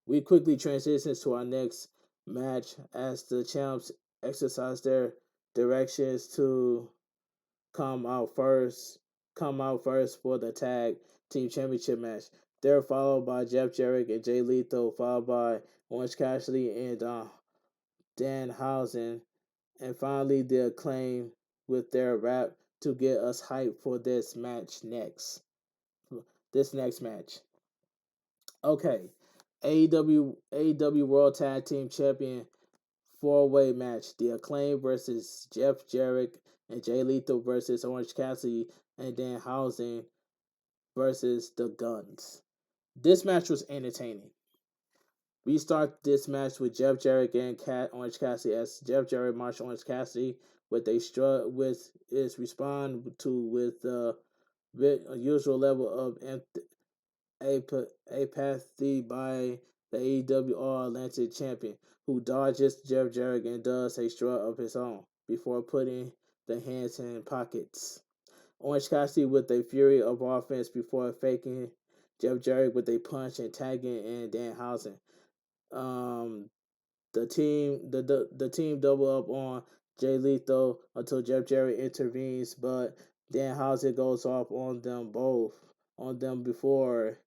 we quickly transition to our next match as the champs exercise their directions to come out first come out first for the tag team championship match. They're followed by Jeff Jarrett and Jay Lethal, followed by Orange Cassidy and Danhausen, and finally the Acclaim with their rap to get us hyped for this next match. Okay, AEW World Tag Team Champion four-way match. The Acclaim versus Jeff Jarrett and Jay Lethal versus Orange Cassidy and Danhausen versus the Guns. This match was entertaining. We start this match with Jeff Jarrett and Orange Cassidy as Jeff Jarrett marched Orange Cassidy with his respond to with the usual level of apathy by the AEW All Atlantic champion, who dodges Jeff Jarrett and does a strut of his own before putting the hands in pockets. Orange Cassidy with a fury of offense before faking Jeff Jarrett with a punch and tagging in Danhausen. Um, the team double up on Jay Lethal until Jeff Jarrett intervenes, but Danhausen goes off on them before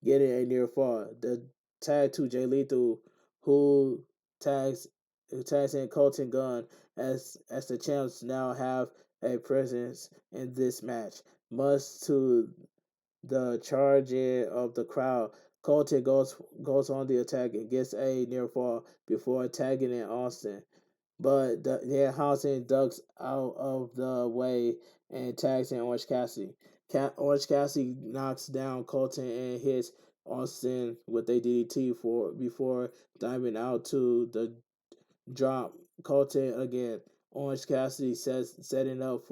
getting a near fall. The tag to Jay Lethal, who tags in Colton Gunn as the champs now have a presence in this match. Much to the charging of the crowd, Colton goes on the attack and gets a near fall before tagging in Austin. But Danhausen ducks out of the way and tags in Orange Cassidy. Orange Cassidy knocks down Colton and hits Austin with a DDT before diving out to the drop Colton again. Orange Cassidy says setting up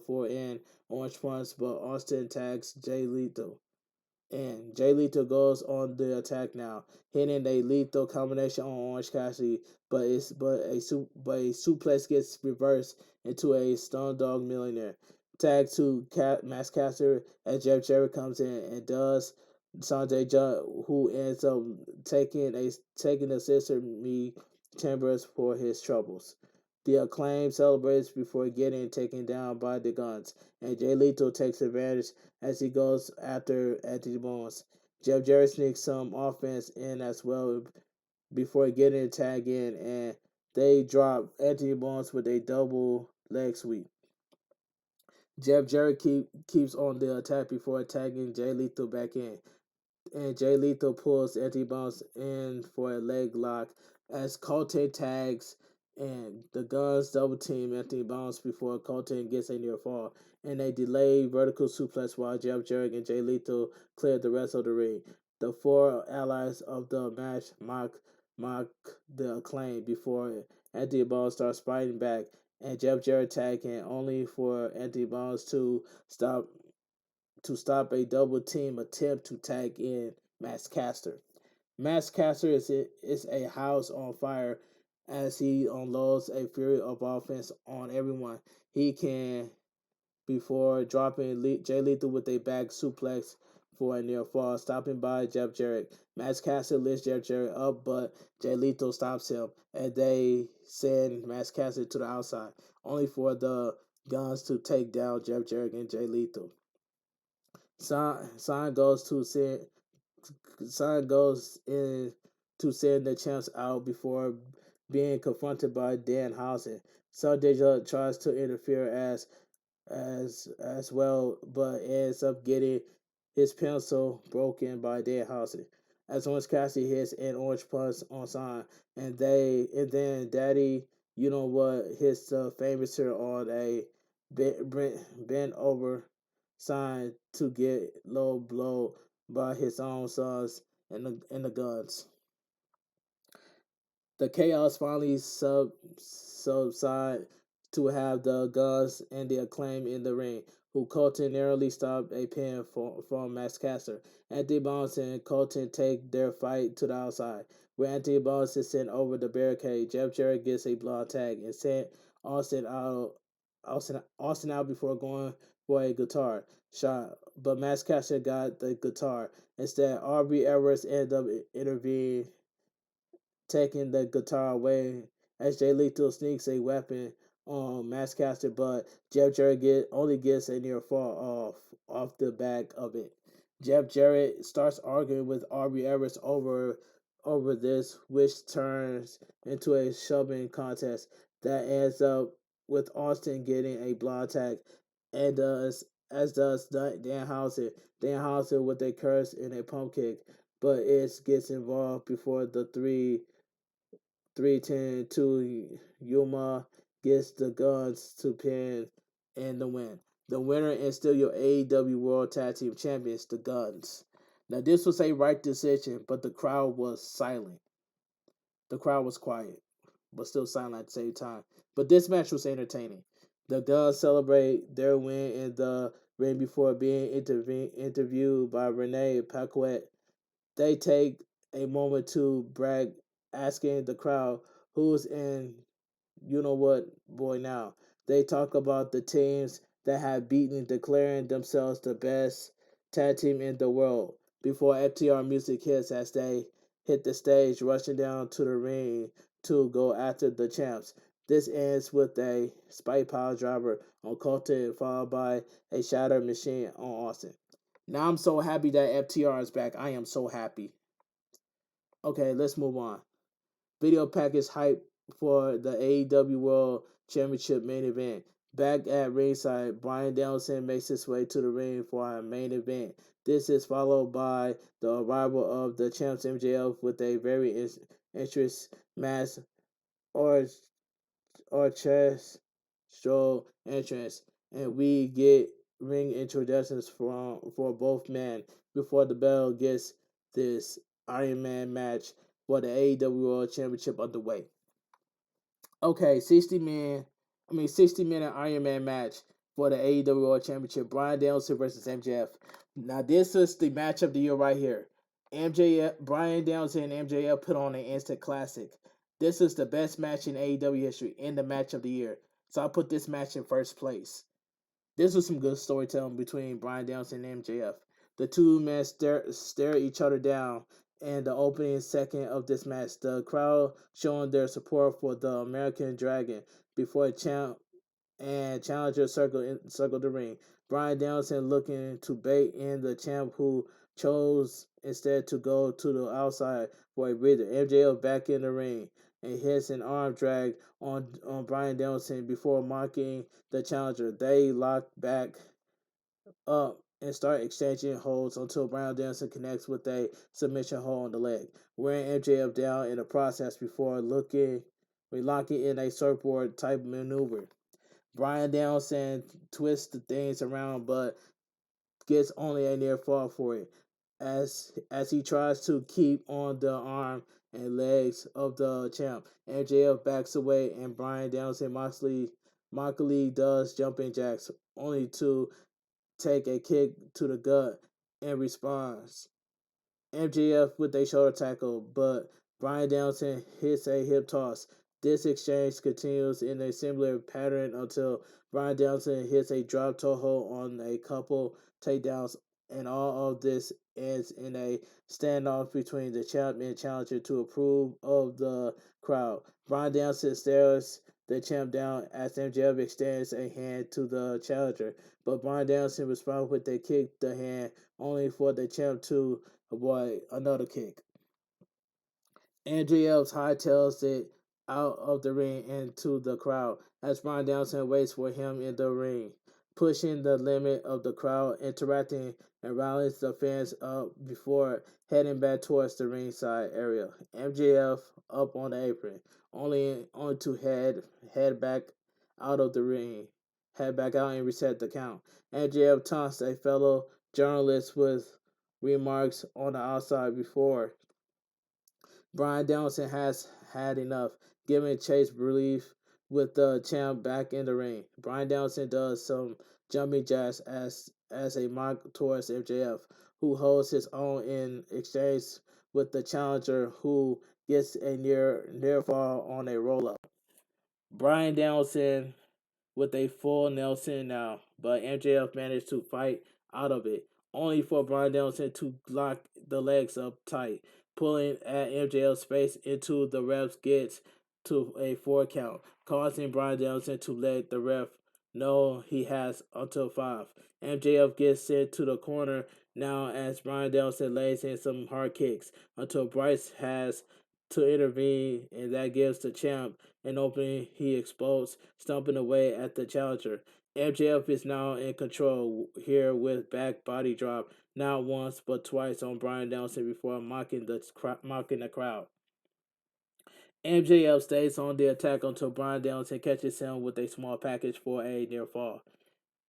for an Orange Punch, but Austin tags Jay Lethal. And Jay Lethal goes on the attack now, hitting a lethal combination on Orange Cassidy, but a suplex gets reversed into a Stone Dog Millionaire. Tag to Max Caster as Jeff Jarrett comes in and does Sanjay Dutt, who ends up taking the sister me Chambers for his troubles. The Acclaim celebrates before getting taken down by the Guns, and Jay Lethal takes advantage as he goes after Anthony Bones. Jeff Jarrett sneaks some offense in as well before getting a tag in, and they drop Anthony Bones with a double leg sweep. Jeff Jarrett keeps on the attack before tagging Jay Lethal back in, and Jay Lethal pulls Anthony Bones in for a leg lock as Colton tags, and the Guns double team Anthony Bones before Colton gets a near fall, and they delay vertical suplex while Jeff Jarrett and Jay Lethal clear the rest of the ring. The four allies of the match mock the Acclaim before Anthony Bones starts fighting back, and Jeff Jarrett tagging only for Anthony Bones to stop a double team attempt to tag in Max Caster. Max Caster is a house on fire as he unloads a fury of offense on everyone he can before dropping Jay Lethal with a back suplex for a near fall, stopping by Jeff Jarrett. Max Caster lifts Jeff Jarrett up, but Jay Lethal stops him, and they send Max Caster to the outside, only for the Guns to take down Jeff Jarrett and Jay Lethal. Sign goes to send Sign goes in to send the champs out before being confronted by Danhausen. Sunday tries to interfere as well, but ends up getting his pencil broken by Danhausen. As Orange Cassidy hits an orange punch on Sign, and then Daddy, you know what, hits the famous here on a bent over Sign to get low blow by his own sons and the Guns. The chaos finally subside to have the Guns and the Acclaim in the ring, who Colton narrowly stopped a pin from Max Caster. Anthony Bones and Colton take their fight to the outside, where Anthony Bones is sent over the barricade. Jeff Jarrett gets a blood tag and sent Austin out Austin out before going for a guitar shot, but Max Caster got the guitar. Instead, Aubrey Everett ended up intervening, taking the guitar away as Jay Lethal sneaks a weapon on Max Caster, but Jeff Jarrett only gets a near fall off the back of it. Jeff Jarrett starts arguing with Aubrey Everett over this, which turns into a shoving contest that ends up with Austin getting a blood tag, and does Danhausen. Danhausen with a curse and a pump kick, but it gets involved before the 310 to Yuma gets the Guns to pin and the win. The winner is still your AEW World Tag Team Champions, the Guns. Now, this was a right decision, but the crowd was silent. The crowd was quiet, but still silent at the same time. But this match was entertaining. The Guns celebrate their win in the ring before being interviewed by Renee Paquette. They take a moment to brag, asking the crowd who's in you know what boy now. They talk about the teams that have beaten, declaring themselves the best tag team in the world before FTR music hits as they hit the stage, rushing down to the ring to go after the champs. This ends with a spike pile driver on Colton, followed by a shatter machine on Austin. Now I'm so happy that FTR is back. I am so happy. Okay, let's move on. Video package hype for the AEW World Championship main event. Back at ringside, Bryan Danielson makes his way to the ring for our main event. This is followed by the arrival of the champs MJF with a very interest match or orchestral entrance, and we get ring introductions for both men before the bell gets this Iron Man match for the AEW World Championship underway. Okay, 60-minute Iron Man match for the AEW World Championship. Bryan Danielson versus MJF. Now this is the match of the year right here. Bryan Danielson and MJF put on an instant classic. This is the best match in AEW history and the match of the year. So I put this match in first place. This was some good storytelling between Bryan Danielson and MJF. The two men stare each other down in the opening second of this match. The crowd showing their support for the American Dragon before champ and challenger circle the ring. Bryan Danielson looking to bait in the champ, who chose instead to go to the outside for a breather. MJF back in the ring and hits an arm drag on Bryan Danielson before mocking the challenger. They lock back up and start exchanging holds until Bryan Danielson connects with a submission hold on the leg, wearing MJF down in the process before locking in a surfboard type maneuver. Bryan Danielson twists the things around but gets only a near fall for it as he tries to keep on the arm and legs of the champ. MJF backs away and Bryan Danielson mockily does jumping jacks only to take a kick to the gut in response. MJF with a shoulder tackle, but Bryan Danielson hits a hip toss. This exchange continues in a similar pattern until Bryan Danielson hits a drop toe hold on a couple takedowns, and all of this ends in a standoff between the champ and challenger to approve of the crowd. Bryan Danielson stares the champ down as MJF extends a hand to the challenger, but Bryan Danielson responds with a kick the hand, only for the champ to avoid another kick. MJF hightails it out of the ring into the crowd as Bryan Danielson waits for him in the ring, pushing the limit of the crowd, interacting and rallies the fans up before heading back towards the ringside area. MJF up on the apron, only to head back out of the ring, head back out and reset the count. MJF taunts a fellow journalist with remarks on the outside before Bryan Danielson has had enough, giving Chase relief with the champ back in the ring. Bryan Danielson does some jumping jacks as a mock towards MJF, who holds his own in exchange with the challenger, who gets a near fall on a roll up. Bryan Danielson with a full Nelson now, but MJF managed to fight out of it, only for Bryan Danielson to lock the legs up tight, pulling at MJF's face into the ref's gets to a 4 count, causing Bryan Danielson to let the ref know he has until 5. MJF gets sent to the corner now as Bryan Danielson lays in some hard kicks until Bryce has to intervene, and that gives the champ an opening. He explodes, stomping away at the challenger. MJF is now in control here with back body drop, not once but twice on Bryan Danielson before mocking the crowd. MJF stays on the attack until Bryan Danielson catches him with a small package for a near fall.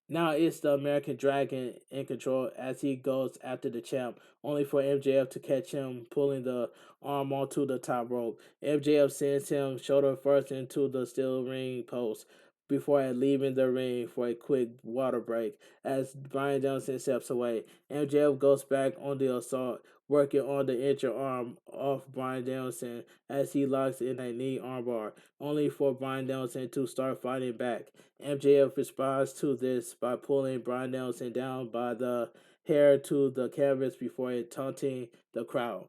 Now it's the American Dragon in control as he goes after the champ, only for MJF to catch him pulling the arm onto the top rope. MJF sends him shoulder first into the steel ring post before leaving the ring for a quick water break as Bryan Danielson steps away. MJF goes back on the assault, working on the injured arm off Bryan Danielson as he locks in a knee armbar, only for Bryan Danielson to start fighting back. MJF responds to this by pulling Bryan Danielson down by the hair to the canvas before taunting the crowd.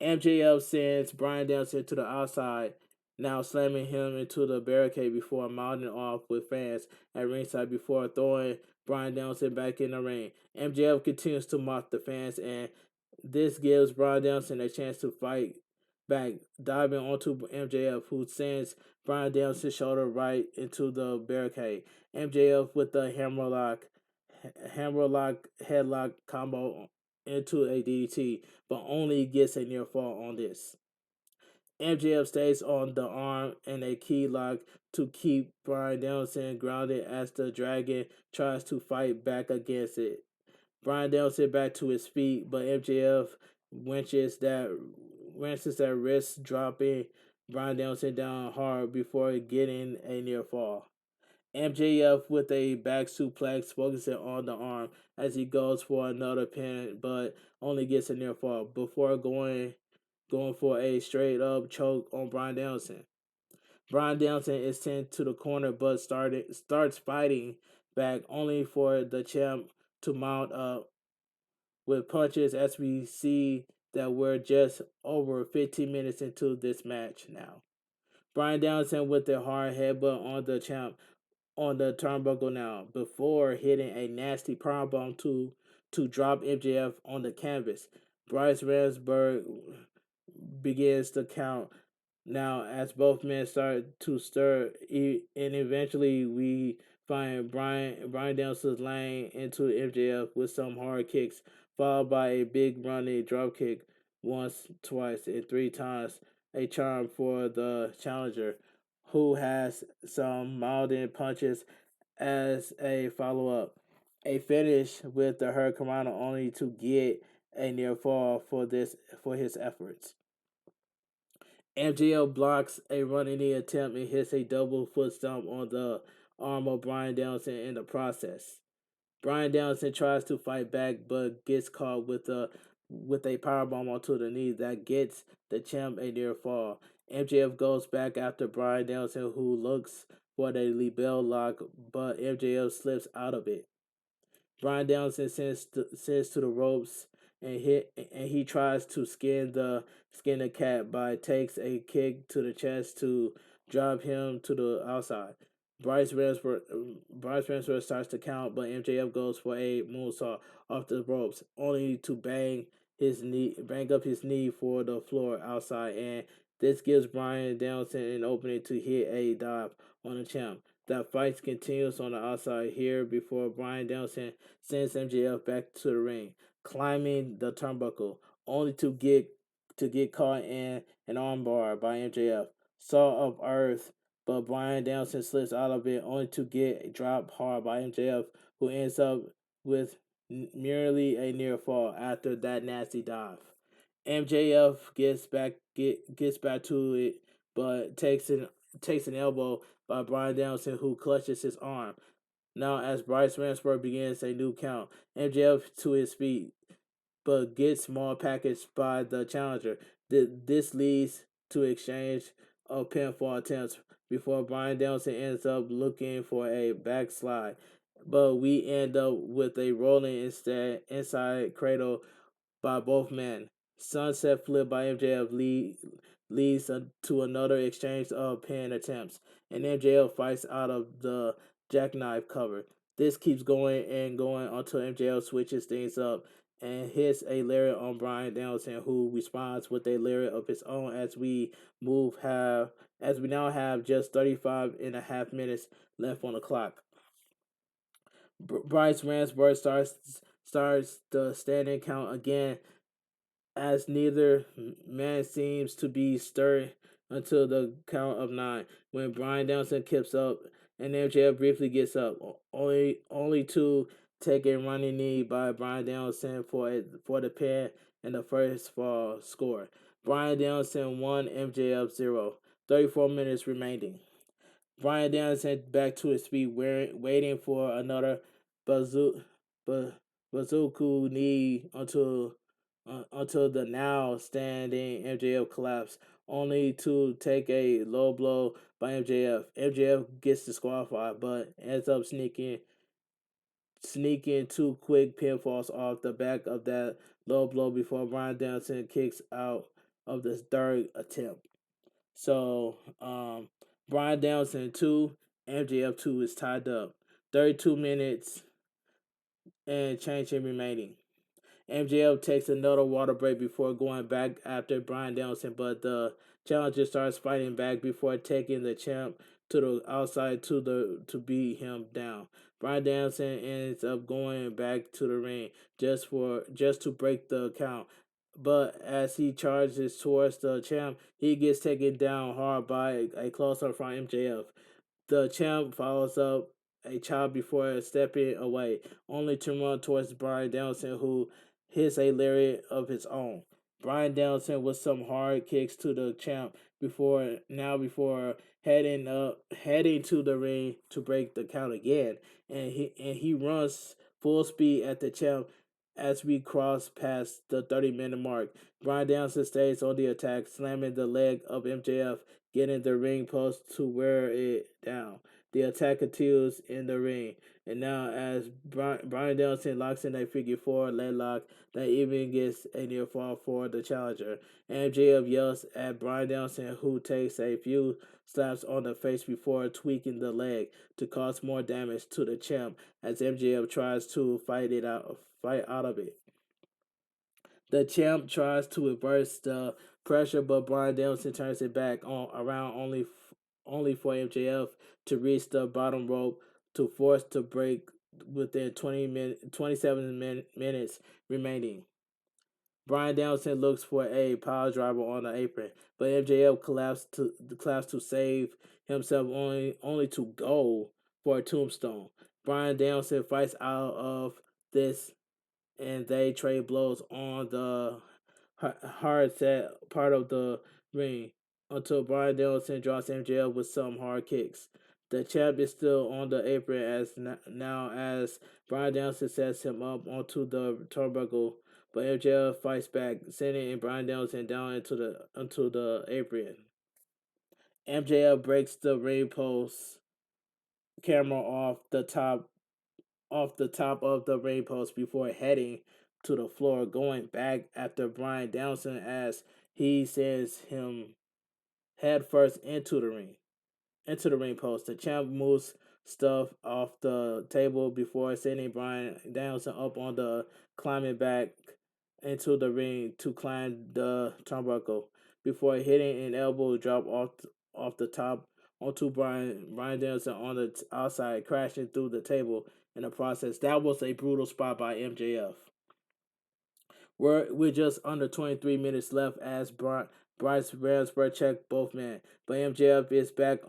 MJF sends Bryan Danielson to the outside, now slamming him into the barricade before mounting off with fans at ringside before throwing Bryan Danielson back in the ring. MJF continues to mock the fans, and this gives Bryan Danielson a chance to fight back, diving onto MJF, who sends Bryan Danielson's shoulder right into the barricade. MJF with the hammerlock headlock combo into a DDT, but only gets a near fall on this. MJF stays on the arm and a key lock to keep Bryan Danielson grounded as the Dragon tries to fight back against it. Bryan Danielson back to his feet, but MJF wrenches that wrist dropping Bryan Danielson down hard before getting a near fall. MJF with a back suplex focusing on the arm as he goes for another pin, but only gets a near fall before going for a straight up choke on Bryan Danielson. Bryan Danielson is sent to the corner but starts fighting back only for the champ to mount up with punches as we see that we're just over 15 minutes into this match now. Bryan Danielson with a hard headbutt on the champ on the turnbuckle now before hitting a nasty powerbomb to drop MJF on the canvas. Bryce Ramsberg begins to count now as both men start to stir, and eventually we find Bryan Danielson's laying into MJF with some hard kicks, followed by a big running drop kick once, twice, and three times, a charm for the challenger, who has some mounting punches as a follow up. A finish with the Hurricanrana only to get a near fall for his efforts. MJL blocks a running knee attempt and hits a double foot stomp on the arm of Bryan Danielson in the process. Bryan Danielson tries to fight back but gets caught with a powerbomb onto the knee that gets the champ a near fall. MJF goes back after Bryan Danielson, who looks for the LeBell lock, but MJF slips out of it. Bryan Danielson sends to the ropes and he tries to skin the cat by takes a kick to the chest to drop him to the outside. Bryce Ramsford starts to count, but MJF goes for a moonsault off the ropes, only to bang up his knee for the floor outside, and this gives Bryan Danielson an opening to hit a dive on the champ. That fight continues on the outside here before Bryan Danielson sends MJF back to the ring, climbing the turnbuckle, only to get caught in an armbar by MJF. Saw of Earth, but Bryan Danielson slips out of it, only to get dropped hard by MJF, who ends up with merely a near fall after that nasty dive. MJF gets back to it, but takes an elbow by Bryan Danielson, who clutches his arm. Now, as Bryce Ramsberg begins a new count, MJF to his feet, but gets small packaged by the challenger. This leads to exchange of pinfall attempts before Bryan Danielson ends up looking for a backslide. But we end up with a rolling inside cradle by both men. Sunset flip by MJF leads to another exchange of pin attempts, and MJF fights out of the jackknife cover. This keeps going and going until MJF switches things up and hits a lariat on Bryan Danielson, who responds with a lariat of his own as we now have just 35 and a half minutes left on the clock. Bryce Ramsberg starts the standing count again as neither man seems to be stirring until the count of 9, when Bryan Danielson kicks up and MJF briefly gets up, only to take a running knee by Bryan Danielson for the pin and the first fall score. Bryan Danielson 1, MJF 0. 34 minutes remaining. Bryan Danielson back to his feet, waiting for another bazoo, bazooka knee until the now standing MJF collapsed, only to take a low blow by MJF. MJF gets disqualified, but ends up sneaking two quick pinfalls off the back of that low blow before Bryan Danielson kicks out of the third attempt. So, Bryan Danielson 2, MJF 2 is tied up. 32 minutes and changing remaining. MJF takes another water break before going back after Bryan Danielson, but the challenger starts fighting back before taking the champ to the outside to beat him down. Bryan Danielson ends up going back to the ring just to break the count. But as he charges towards the champ, he gets taken down hard by a close up from MJF. The champ follows up a chop before stepping away, only to run towards Bryan Danielson, who hits a lariat of his own. Bryan Danielson with some hard kicks to the champ before heading to the ring to break the count again, and he runs full speed at the champ as we cross past the 30-minute mark. Bryan Danielson stays on the attack, slamming the leg of MJF, getting the ring post to wear it down. The attack continues in the ring, and now as Bryan Danielson locks in a figure four leg lock that even gets a near fall for the challenger. MJF yells at Bryan Danielson, who takes a few slaps on the face before tweaking the leg to cause more damage to the champ as MJF tries to fight out of it. The champ tries to reverse the pressure, but Bryan Danielson turns it back on around only for MJF to reach the bottom rope to force to break within 27 minutes remaining. Bryan Danielson looks for a power driver on the apron, but MJF collapsed to save himself only to go for a tombstone. Bryan Danielson fights out of this and they trade blows on the hard set part of the ring until Bryan Danielson drops MJF with some hard kicks. The champ is still on the apron now as Bryan Danielson sets him up onto the turnbuckle, but MJF fights back, sending Bryan Danielson down into the apron. MJF breaks the ring post camera off the top of the ring post before heading to the floor, going back after Bryan Danielson as he sends him head first into the ring post. The champ moves stuff off the table before sending Bryan Danielson up on the climbing back into the ring to climb the turnbuckle before hitting an elbow drop off the top onto Bryan Danielson on the outside, crashing through the table in the process. That was a brutal spot by MJF. We're just under 23 minutes left as Bryce Ransford checked both men, but MJF is back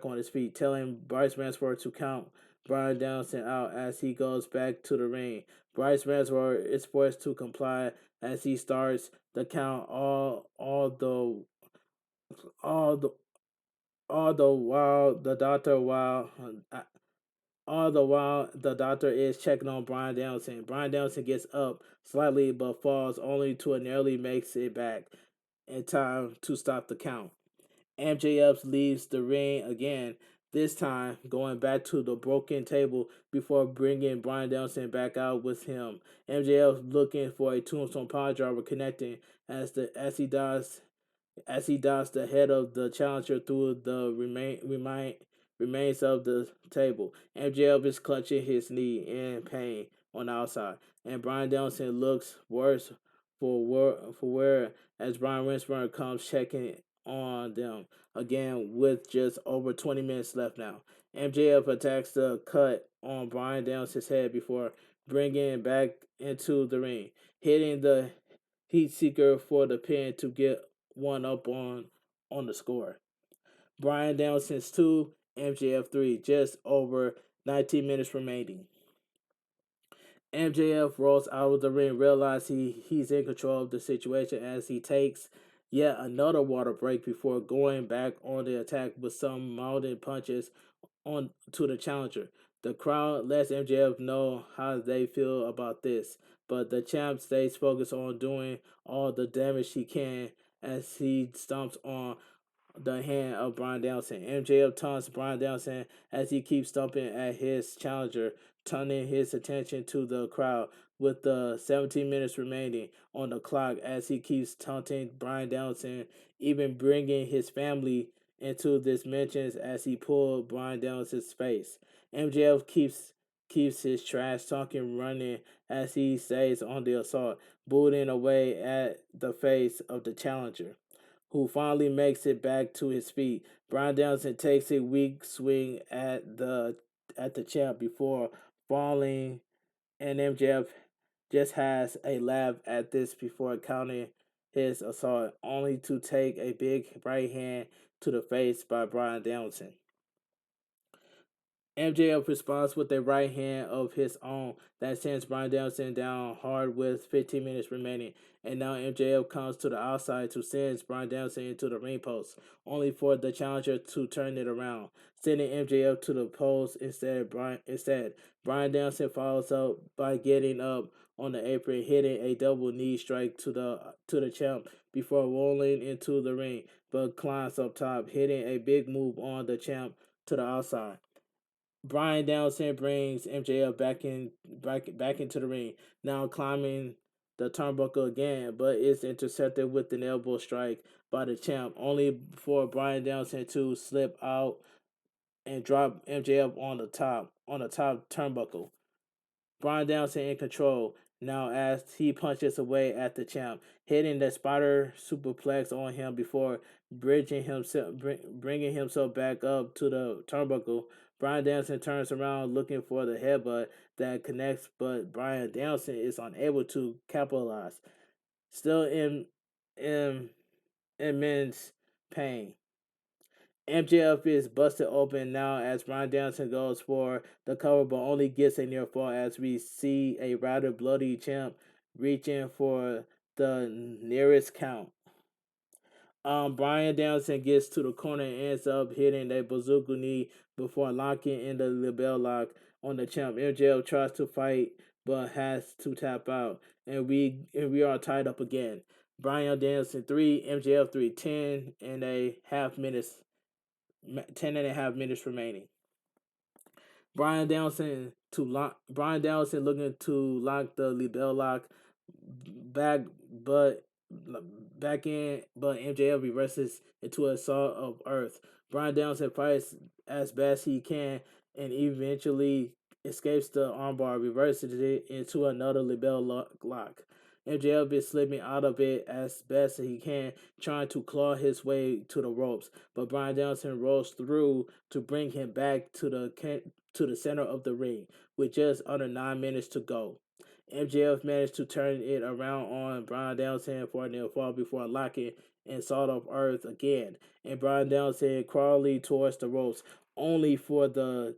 on his feet, telling Bryce Ransford to count Bryan Danielson out as he goes back to the ring. Bryce Ransford is forced to comply as he starts the count. All the all the while the doctor while all the while, the doctor is checking on Bryan Danielson. Bryan Danielson gets up slightly but falls only to nearly makes it back in time to stop the count. MJF leaves the ring again, this time going back to the broken table before bringing Bryan Danielson back out with him. MJF looking for a tombstone power driver connecting as he dodged the head of the challenger through the remains of the table. MJF is clutching his knee in pain on the outside, and Bryan Danielson looks worse for wear as Brian Winsburn comes checking on them again with just over 20 minutes left now. MJF attacks the cut on Bryan Danielson's head before bringing it back into the ring, hitting the heat seeker for the pin to get one up on the score. Bryan Danielson's 2, MJF 3, just over 19 minutes remaining. MJF rolls out of the ring, realizes he's in control of the situation as he takes yet another water break before going back on the attack with some mounting punches on to the challenger. The crowd lets MJF know how they feel about this, but the champ stays focused on doing all the damage he can as he stomps on the hand of Bryan Danielson. MJF taunts Bryan Danielson as he keeps stomping at his challenger, turning his attention to the crowd with the 17 minutes remaining on the clock as he keeps taunting Bryan Danielson, even bringing his family into this mentions as he pulled Bryan Danielson's face. MJF keeps his trash talking running as he stays on the assault, booting away at the face of the challenger, who finally makes it back to his feet. Bryan Danielson takes a weak swing at the champ before falling, and MJF just has a laugh at this before counting his assault, only to take a big right hand to the face by Bryan Danielson. MJF responds with a right hand of his own that sends Bryan Danielson down hard with 15 minutes remaining. And now MJF comes to the outside to send Bryan Danielson into the ring post, only for the challenger to turn it around, sending MJF to the post Bryan Danielson follows up by getting up on the apron, hitting a double knee strike to the champ before rolling into the ring, but climbs up top, hitting a big move on the champ to the outside. Bryan Danielson brings MJF back into the ring, now climbing the turnbuckle again, but is intercepted with an elbow strike by the champ, only for Bryan Danielson to slip out and drop MJF on the top turnbuckle. Bryan Danielson in control now as he punches away at the champ, hitting the spider superplex on him before bringing himself back up to the turnbuckle. Bryan Danielson turns around looking for the headbutt that connects, but Bryan Danielson is unable to capitalize. Still in immense pain. MJF is busted open now as Bryan Danielson goes for the cover but only gets a near fall as we see a rather bloody champ reaching for the nearest count. Bryan Danielson gets to the corner and ends up hitting a bazooka knee before locking in the label lock on the champ. MJF tries to fight but has to tap out, and we are tied up again. Bryan Danielson 3, MJF 3, 10.5 minutes remaining. Bryan Danielson looking to lock the LeBell lock back, but back in, but MJF reverses into a assault of Earth. Bryan Danielson fights as best he can and eventually escapes the armbar, reverses it into another LeBell lock. MJF is slipping out of it as best he can, trying to claw his way to the ropes, but Bryan Danielson rolls through to bring him back to the center of the ring with just under 9 minutes to go. MJF managed to turn it around on Bryan Danielson for a near fall before locking and Salt of Earth again, and Bryan Danielson crawling towards the ropes, only for the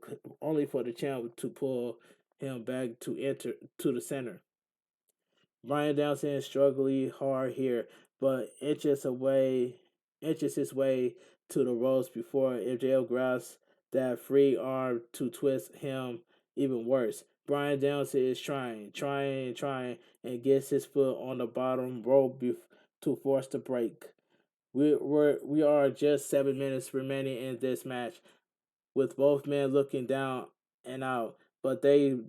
champ to pull him back to enter to the center. Bryan Danielson is struggling hard here, but inches his way to the ropes before MJF grabs that free arm to twist him even worse. Bryan Danielson is trying, and gets his foot on the bottom rope to force the break. We are just 7 minutes remaining in this match, with both men looking down and out, but they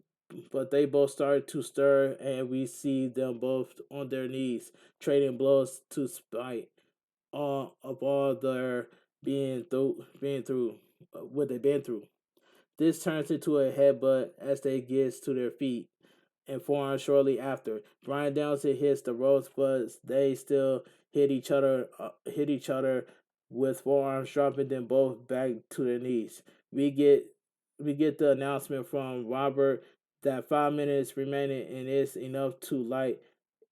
both start to stir, and we see them both on their knees, trading blows to spite of all their being through what they've been through. This turns into a headbutt as they get to their feet and forearm shortly after. Bryan Danielson hits the ropes, but they still hit each other with forearms, dropping them both back to their knees. We get we get the announcement from Robert that 5 minutes remaining and it's enough to light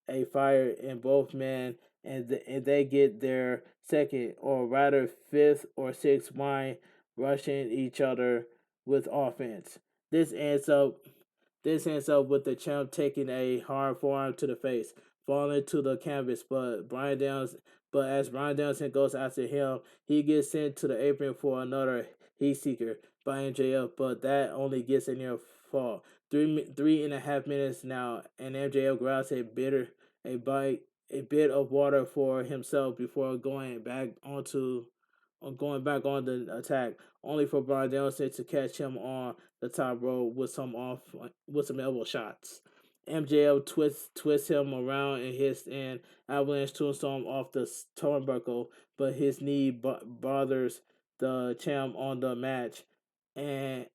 a fire in both men, and they get their second, or rather fifth or sixth wine, rushing each other with offense. This ends up this ends up with the champ taking a hard forearm to the face, falling to the canvas. But as Bryan Danielson goes after him, he gets sent to the apron for another heat seeker by MJF, but that only gets a near fall. 3.5 minutes now, and MJF grabs a bite a bit of water for himself before going back on the attack, only for Bryan Danielson to catch him on the top rope with some elbow shots. MJF twists him around and hits an avalanche tombstone off the turnbuckle, but his knee bothers the champ and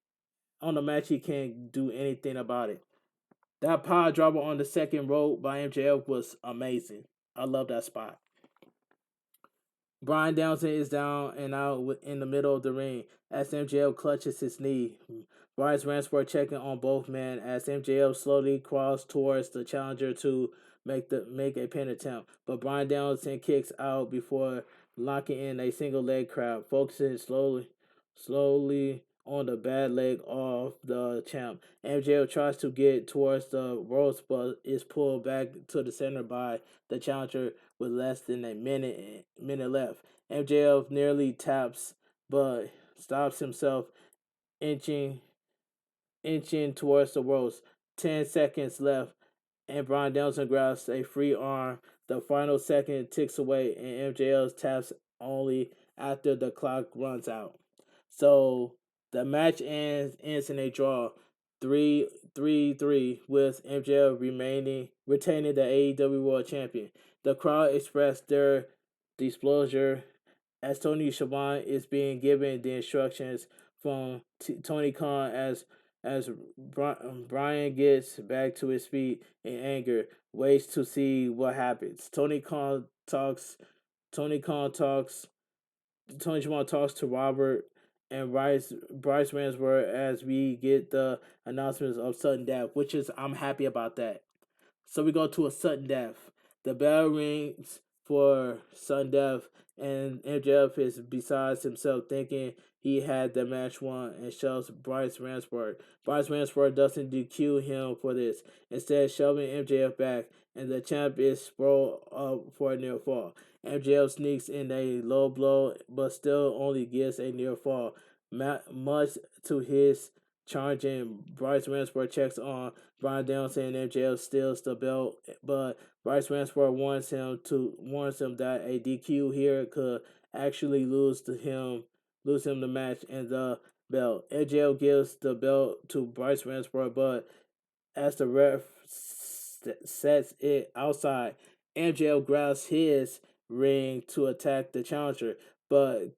on the match he can't do anything about it. That power driver on the second rope by MJF was amazing. I love that spot. Bryan Danielson is down and out in the middle of the ring as MJF clutches his knee. Bryce Ransford checking on both men as MJF slowly crawls towards the challenger to make a pin attempt, but Bryan Danielson kicks out before locking in a single leg crab, focusing slowly on the bad leg of the champ. MJF tries to get towards the ropes, but is pulled back to the center by the challenger with less than a minute left. MJF nearly taps, but stops himself, inching inching towards the ropes. 10 seconds left, and Bryan Danielson grabs a free arm. The final second ticks away, and MJF taps only after the clock runs out. So the match ends in a draw, 3-3 with MJF retaining the AEW World Champion. The crowd expressed their displeasure as Tony Schiavone is being given the instructions from Tony Khan as Bryan gets back to his feet in anger, waits to see what happens. Tony Khan talks. Tony Schiavone talks to Robert and Bryce Ransford as we get the announcements of sudden death, which is I'm happy about that. So we go to a sudden death. The bell rings for sudden death, and MJF is besides himself, thinking he had the match won, and shoves Bryce Ransford. Bryce Ransford doesn't DQ him for this, instead shoving MJF back, and the champ is sprawled up for a near fall. MJF sneaks in a low blow, but still only gets a near fall. Much to his charging, Bryce Ransford checks on Bryan Danielson, and MJF steals the belt, but Bryce Ransford warns him that a DQ here could actually lose him the match and the belt. MJF gives the belt to Bryce Ransford, but as the ref sets it outside, MJF grabs his ring to attack the challenger, but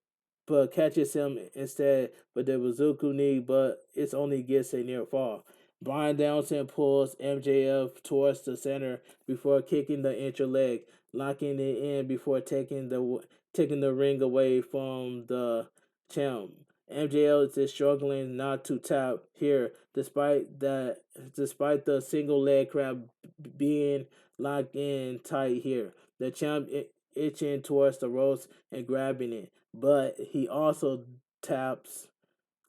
catches him instead with the Bazooka knee, but it only gets a near fall. Bryan Danielson pulls MJF towards the center before kicking the injured leg, locking it in before taking the ring away from the champ. MJF is struggling not to tap here, despite the single leg crab being locked in tight here. The champ itching towards the ropes and grabbing it, but he also taps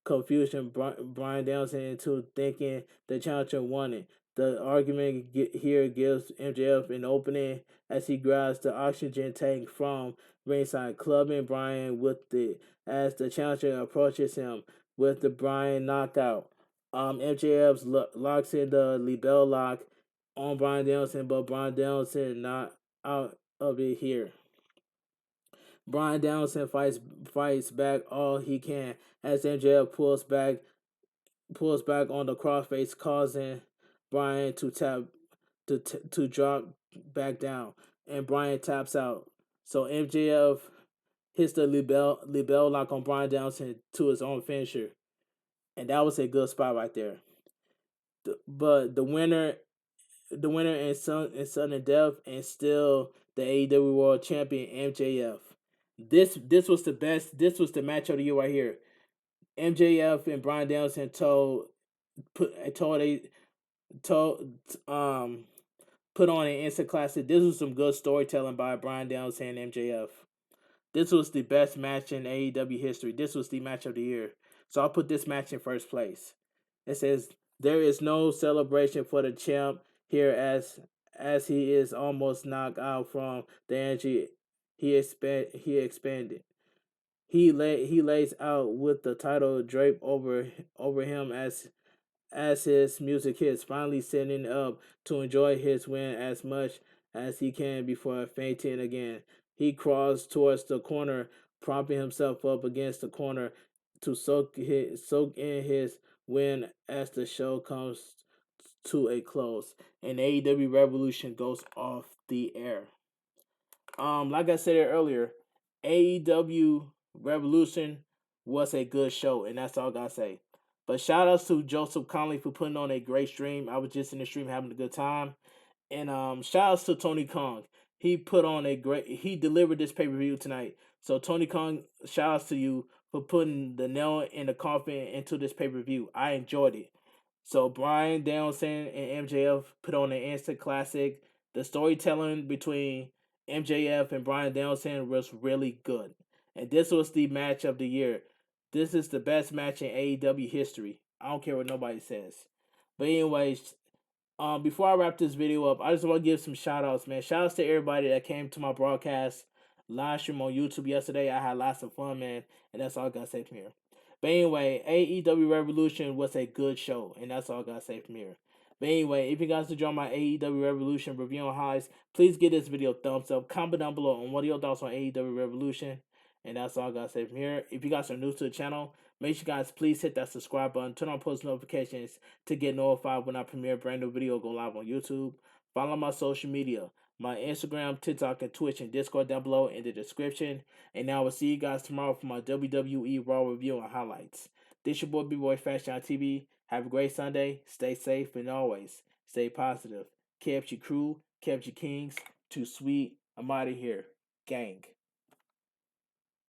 confusion Bryan Danielson into thinking the challenger won it. The argument here gives MJF an opening as he grabs the oxygen tank from ringside, clubbing Bryan with it as the challenger approaches him with the Bryan knockout. MJF locks in the Lebel lock on Bryan Danielson, but Bryan Danielson not out of it here. Bryan Danielson fights back all he can as MJF pulls back on the crossface, causing Bryan to drop back down, and Bryan taps out. So MJF hits the Lebel lock on Bryan Danielson to his own finisher, and that was a good spot right there. But the winner in sudden death, and still the AEW World Champion MJF. This was the best. This was the match of the year right here. MJF and Bryan Danielson told put on an instant classic. This was some good storytelling by Bryan Danielson and MJF. This was the best match in AEW history. This was the match of the year. So I'll put this match in first place. It says there is no celebration for the champ here as he is almost knocked out from the energy he expanded. He lays out with the title draped over him as his music hits, finally sitting up to enjoy his win as much as he can before fainting again. He crawls towards the corner, propping himself up against the corner to soak in his win as the show comes to a close, and AEW Revolution goes off the air. Like I said earlier, AEW Revolution was a good show, and that's all I gotta say. But shout outs to Joseph Conley for putting on a great stream. I was just in the stream having a good time. And shout outs to Tony Khan. He delivered this pay-per-view tonight. So Tony Khan, shout outs to you for putting the nail in the coffin into this pay-per-view. I enjoyed it. So Bryan Danielson and MJF put on an instant classic. The storytelling between MJF and Bryan Danielson was really good. And this was the match of the year. This is the best match in AEW history. I don't care what nobody says. But anyways, before I wrap this video up, I just want to give some shout outs, man. Shout outs to everybody that came to my broadcast live stream on YouTube yesterday. I had lots of fun, man, and that's all I gotta say from here. But anyway, AEW Revolution was a good show, and that's all I gotta say from here. But anyway, if you guys enjoy my AEW Revolution review on highs, please give this video a thumbs up. Comment down below on what are your thoughts on AEW Revolution. And that's all I gotta say from here. If you guys are new to the channel, make sure you guys please hit that subscribe button, turn on post notifications to get notified when I premiere a brand new video go live on YouTube. Follow my social media, my Instagram, TikTok, and Twitch and Discord down below in the description. And now I will see you guys tomorrow for my WWE Raw review and highlights. This your boy bigboyfactsjonnytv. Have a great Sunday. Stay safe and always stay positive. Kept your crew, kept your kings. Too sweet. I'm out of here. Gang.